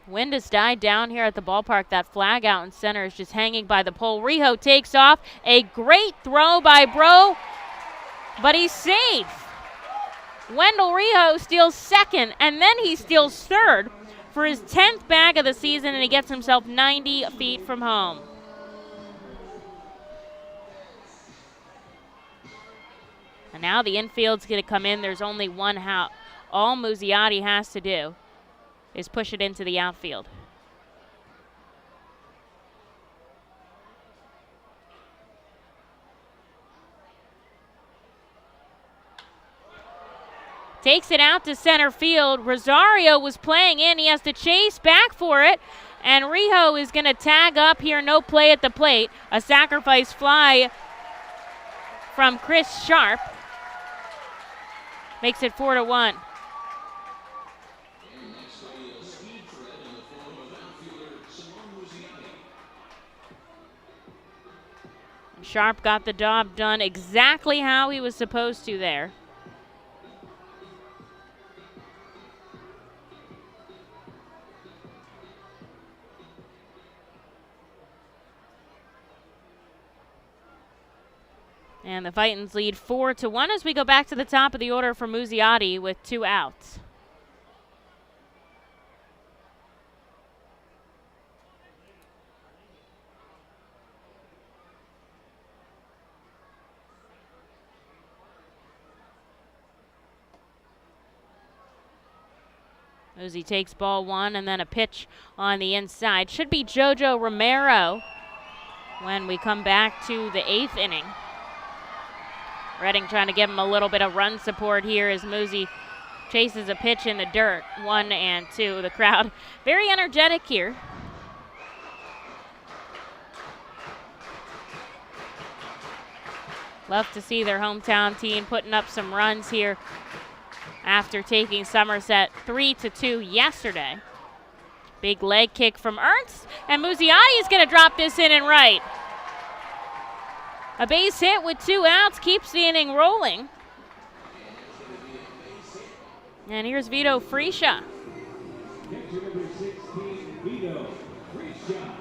Wind has died down here at the ballpark. That flag out in center is just hanging by the pole. Rijo takes off. A great throw by Bro, but he's safe. Wendell Rijo steals second, and then he steals third for his 10th bag of the season, and he gets himself 90 feet from home. And now the infield's going to come in. There's only one out. All Muzziotti has to do is push it into the outfield. Takes it out to center field. Rosario was playing in. He has to chase back for it. And Rijo is going to tag up here. No play at the plate. A sacrifice fly from Chris Sharp. Makes it 4-1. Sharp got the job done exactly how he was supposed to there. And the Fightins lead 4-1 as we go back to the top of the order for Muzziotti with 2 outs. Muzzy takes ball 1 and then a pitch on the inside. Should be Jojo Romero when we come back to the 8th inning. Redding trying to give him a little bit of run support here as Muzzy chases a pitch in the dirt. 1-2. The crowd very energetic here. Love to see their hometown team putting up some runs here after taking Somerset 3-2 yesterday. Big leg kick from Ernst, and Muzziotti is going to drop this in and right. A base hit with 2 outs keeps the inning rolling. And here's Vito Friscia. Catcher number 16, Vito Friscia.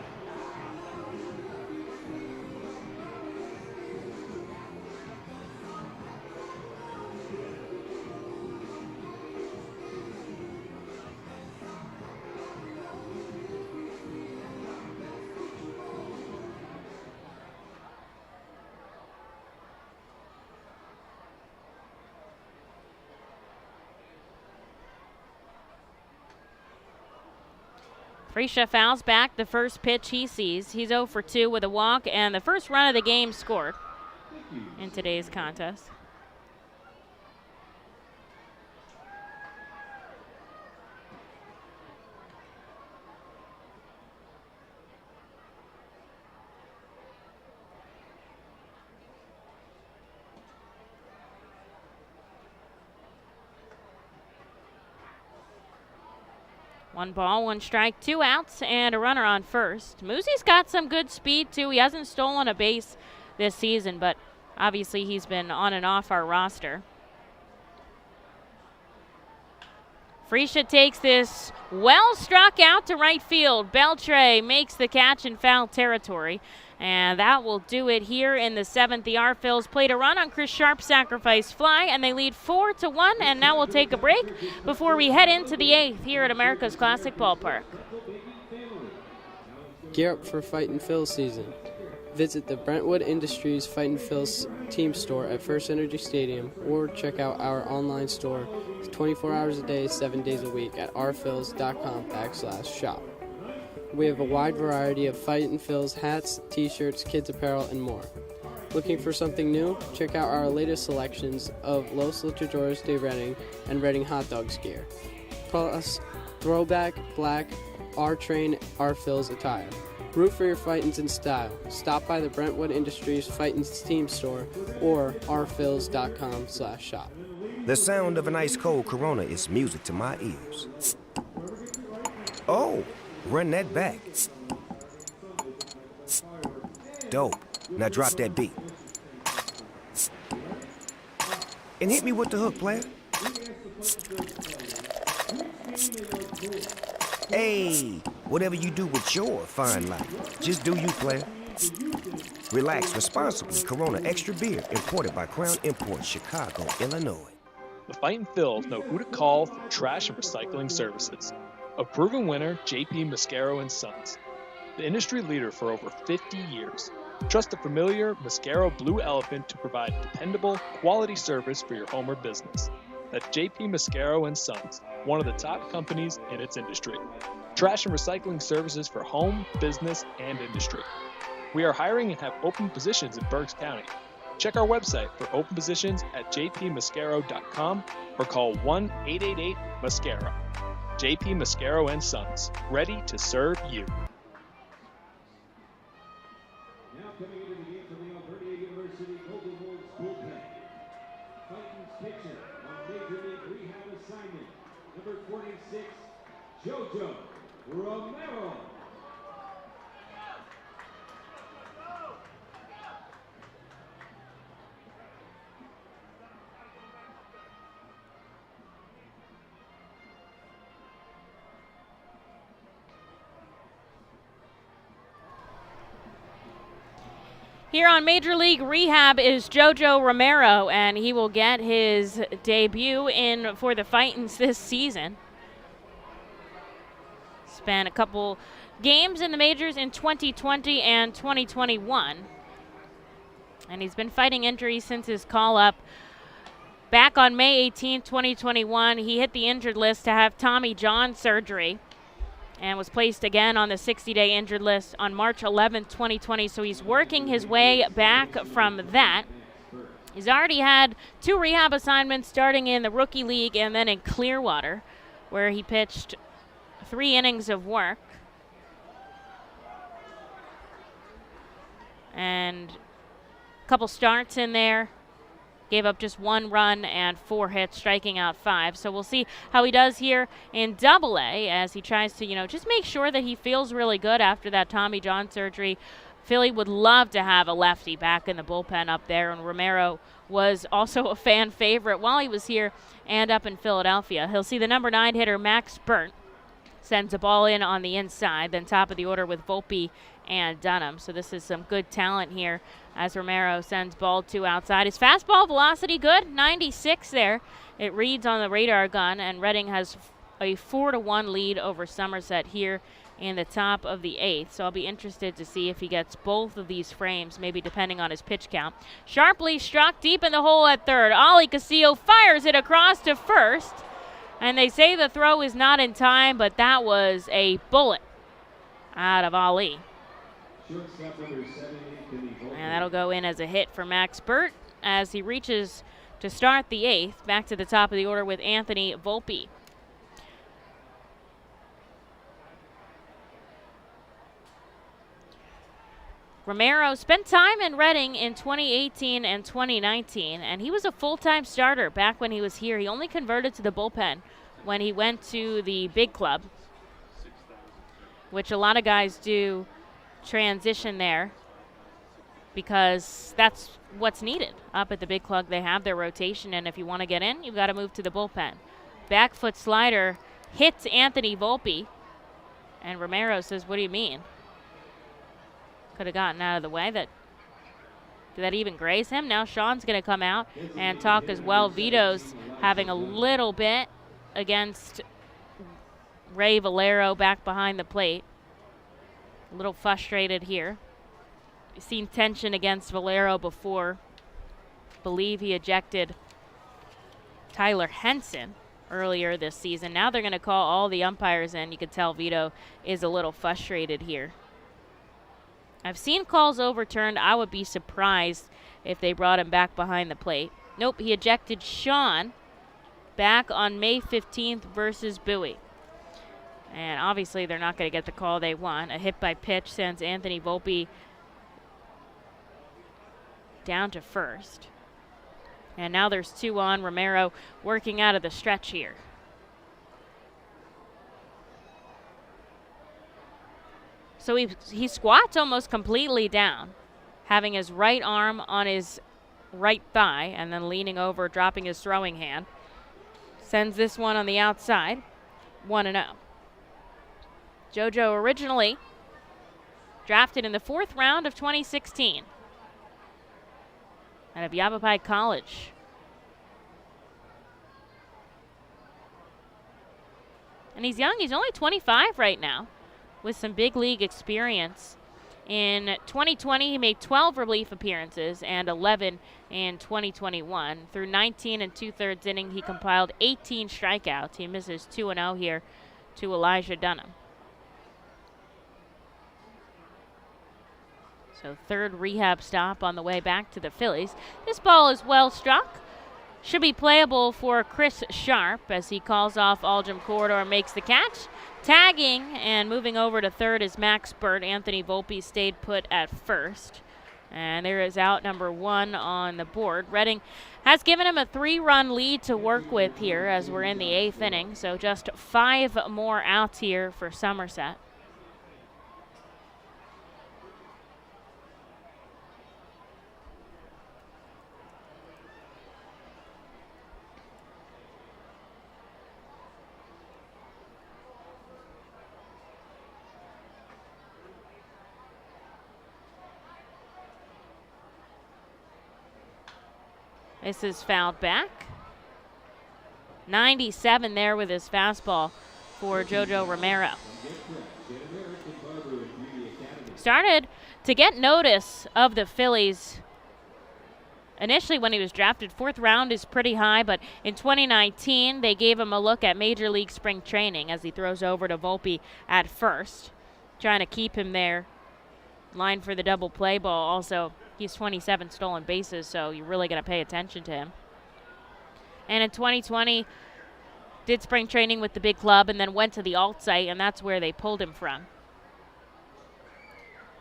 Friscia fouls back the first pitch he sees. He's 0 for 2 with a walk and the first run of the game scored in today's contest. One ball, 1 strike, 2 outs, and a runner on first. Muzzy's got some good speed, too. He hasn't stolen a base this season, but obviously he's been on and off our roster. Friscia takes this well struck out to right field. Beltre makes the catch in foul territory. And that will do it here in the 7th. The Arphils played a run on Chris Sharp's sacrifice fly, and they lead 4-1. And now we'll take a break before we head into the 8th here at America's Classic Ballpark. Gear up for Fightin' Phil's season. Visit the Brentwood Industries Fightin' Phil's team store at FirstEnergy Stadium, or check out our online store 24 hours a day, 7 days a week at rphils.com/shop. we have a wide variety of Fightin' Phil's hats, t-shirts, kids apparel, and more. Looking for something new? Check out our latest selections of Los Luchadores de Reading and Reading Hot Dogs gear. Plus, throwback, black, R-Train, R-Phil's attire. Root for your Fightins in style. Stop by the Brentwood Industries Fightins team store or rphils.com/shop. The sound of an ice-cold Corona is music to my ears. Oh, run that back. Dope. Now drop that beat. And hit me with the hook, player. Hey, whatever you do with your fine life, just do you, player. Relax responsibly. Corona Extra Beer, imported by Crown Imports, Chicago, Illinois. The Fightin' Phils know who to call for trash and recycling services. A proven winner, JP Mascaro and Sons. The industry leader for over 50 years. Trust the familiar Mascaro Blue Elephant to provide dependable, quality service for your home or business. That's JP Mascaro and Sons, one of the top companies in its industry. Trash and recycling services for home, business, and industry. We are hiring and have open positions in Berks County. Check our website for open positions at jpmascaro.com or call 1-888-MASCARO. JP Mascaro and Sons, ready to serve you. Now coming into the game from the Alberta University Golden Wolves bullpen. Fightin's pitcher on Major League Rehab assignment, number 46, Jojo Romero. Here on Major League Rehab is Jojo Romero, and he will get his debut in for the Fightins this season. Spent a couple games in the majors in 2020 and 2021. And he's been fighting injuries since his call-up. Back on May 18, 2021, he hit the injured list to have Tommy John surgery and was placed again on the 60-day injured list on March 11, 2020. So he's working his way back from that. He's already had 2 rehab assignments, starting in the rookie league and then in Clearwater, where he pitched 3 innings of work. And a couple starts in there. Gave up just 1 run and 4 hits, striking out 5. So we'll see how he does here in Double-A as he tries to, just make sure that he feels really good after that Tommy John surgery. Philly would love to have a lefty back in the bullpen up there, and Romero was also a fan favorite while he was here and up in Philadelphia. He'll see the number 9 hitter, Max Burt, sends a ball in on the inside, then top of the order with Volpe and Dunham. So this is some good talent here as Romero sends ball 2 outside. His fastball velocity good, 96 there. It reads on the radar gun, and Reading has a 4-1 lead over Somerset here in the top of the 8th. So I'll be interested to see if he gets both of these frames, maybe depending on his pitch count. Sharply struck deep in the hole at third. Ollie Castillo fires it across to first. And they say the throw is not in time, but that was a bullet out of Ali. And that'll go in as a hit for Max Burt as he reaches to start the 8th. Back to the top of the order with Anthony Volpe. Romero spent time in Reading in 2018 and 2019, and he was a full-time starter back when he was here. He only converted to the bullpen when he went to the big club, which a lot of guys do transition there because that's what's needed. Up at the big club, they have their rotation, and if you want to get in, you've got to move to the bullpen. Back foot slider hits Anthony Volpe, and Romero says, what do you mean? Could have gotten out of the way. Did that even graze him? Now Sean's going to come out and talk as well. Vito's having a little bit against Ray Valero back behind the plate. A little frustrated here. We've seen tension against Valero before. Believe he ejected Tyler Henson earlier this season. Now they're going to call all the umpires in. You can tell Vito is a little frustrated here. I've seen calls overturned. I would be surprised if they brought him back behind the plate. Nope, he ejected Sean back on May 15th versus Bowie. And obviously they're not going to get the call they want. A hit by pitch sends Anthony Volpe down to first. And now there's 2 on. Romero working out of the stretch here. So he squats almost completely down, having his right arm on his right thigh and then leaning over, dropping his throwing hand. Sends this one on the outside, 1-0. Jojo originally drafted in the 4th round of 2016 out of Yavapai College. And he's young. He's only 25 right now with some big league experience. In 2020, he made 12 relief appearances and 11 in 2021. Through 19 and 2/3 inning, he compiled 18 strikeouts. He misses 2-0 here to Elijah Dunham. So 3rd rehab stop on the way back to the Phillies. This ball is well struck. Should be playable for Chris Sharp as he calls off Aldrum Corridor and makes the catch. Tagging and moving over to 3rd is Max Burt. Anthony Volpe stayed put at 1st. And there is out number 1 on the board. Reading has given him a 3-run lead to work with here as we're in the 8th inning. So just 5 more outs here for Somerset. This is fouled back. 97 there with his fastball for Jojo Romero. Started to get notice of the Phillies. Initially when he was drafted, 4th round is pretty high, but in 2019 they gave him a look at Major League Spring Training as he throws over to Volpe at 1st, trying to keep him there. Line for the double play ball. Also, he's 27 stolen bases, so you're really going to pay attention to him. And in 2020, did spring training with the big club and then went to the alt site, and that's where they pulled him from.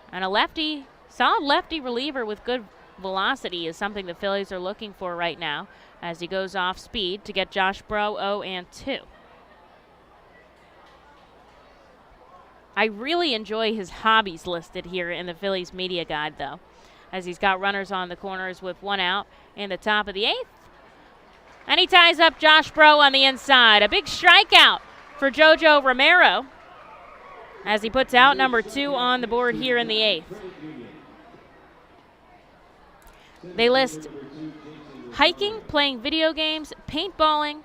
And a lefty, solid lefty reliever with good velocity is something the Phillies are looking for right now as he goes off speed to get Josh Bro 0-2. I really enjoy his hobbies listed here in the Phillies media guide, though, as he's got runners on the corners with 1 out in the top of the 8th. And he ties up Josh Bro on the inside. A big strikeout for Jojo Romero as he puts out number 2 on the board here in the 8th. They list hiking, playing video games, paintballing,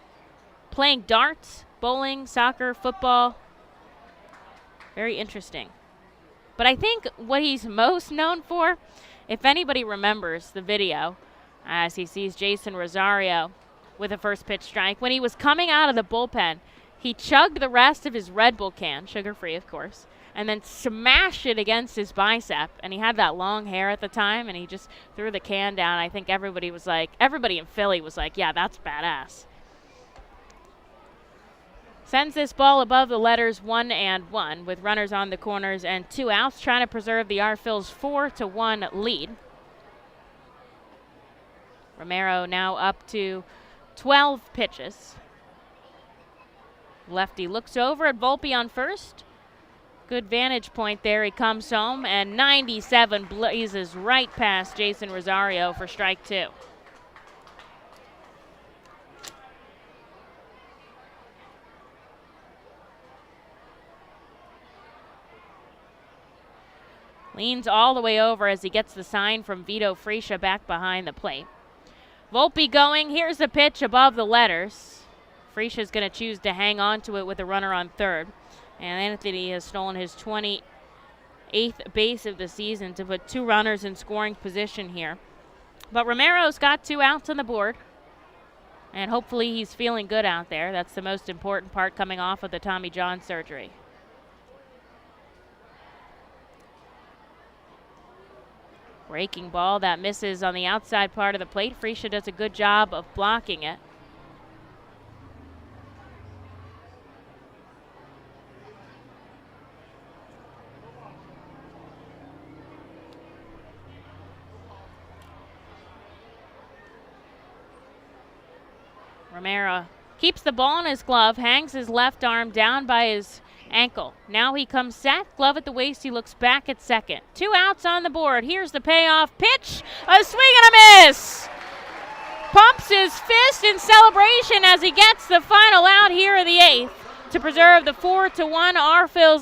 playing darts, bowling, soccer, football. Very interesting. But I think what he's most known for, if anybody remembers the video, as he sees Jason Rosario with a first pitch strike, when he was coming out of the bullpen, he chugged the rest of his Red Bull can, sugar-free of course, and then smashed it against his bicep. And he had that long hair at the time, and he just threw the can down. I think everybody in Philly was like, yeah, that's badass. Sends this ball above the letters 1-1 with runners on the corners and 2 outs, trying to preserve the R-Phil's 4-1 lead. Romero now up to 12 pitches. Lefty looks over at Volpe on first. Good vantage point there. He comes home, and 97 blazes right past Jason Rosario for strike 2. Leans all the way over as he gets the sign from Vito Fresia back behind the plate. Volpe going. Here's the pitch above the letters. Fresia's going to choose to hang on to it with a runner on 3rd. And Anthony has stolen his 28th base of the season to put 2 runners in scoring position here. But Romero's got 2 outs on the board. And hopefully he's feeling good out there. That's the most important part coming off of the Tommy John surgery. Breaking ball that misses on the outside part of the plate. Freesia does a good job of blocking it. Romero keeps the ball in his glove, hangs his left arm down by his ankle. Now he comes set, glove at the waist, he looks back at second. 2 outs on the board. Here's the payoff pitch, a swing and a miss. Pumps his fist in celebration as he gets the final out here in the 8th to preserve the 4-1 R-Phils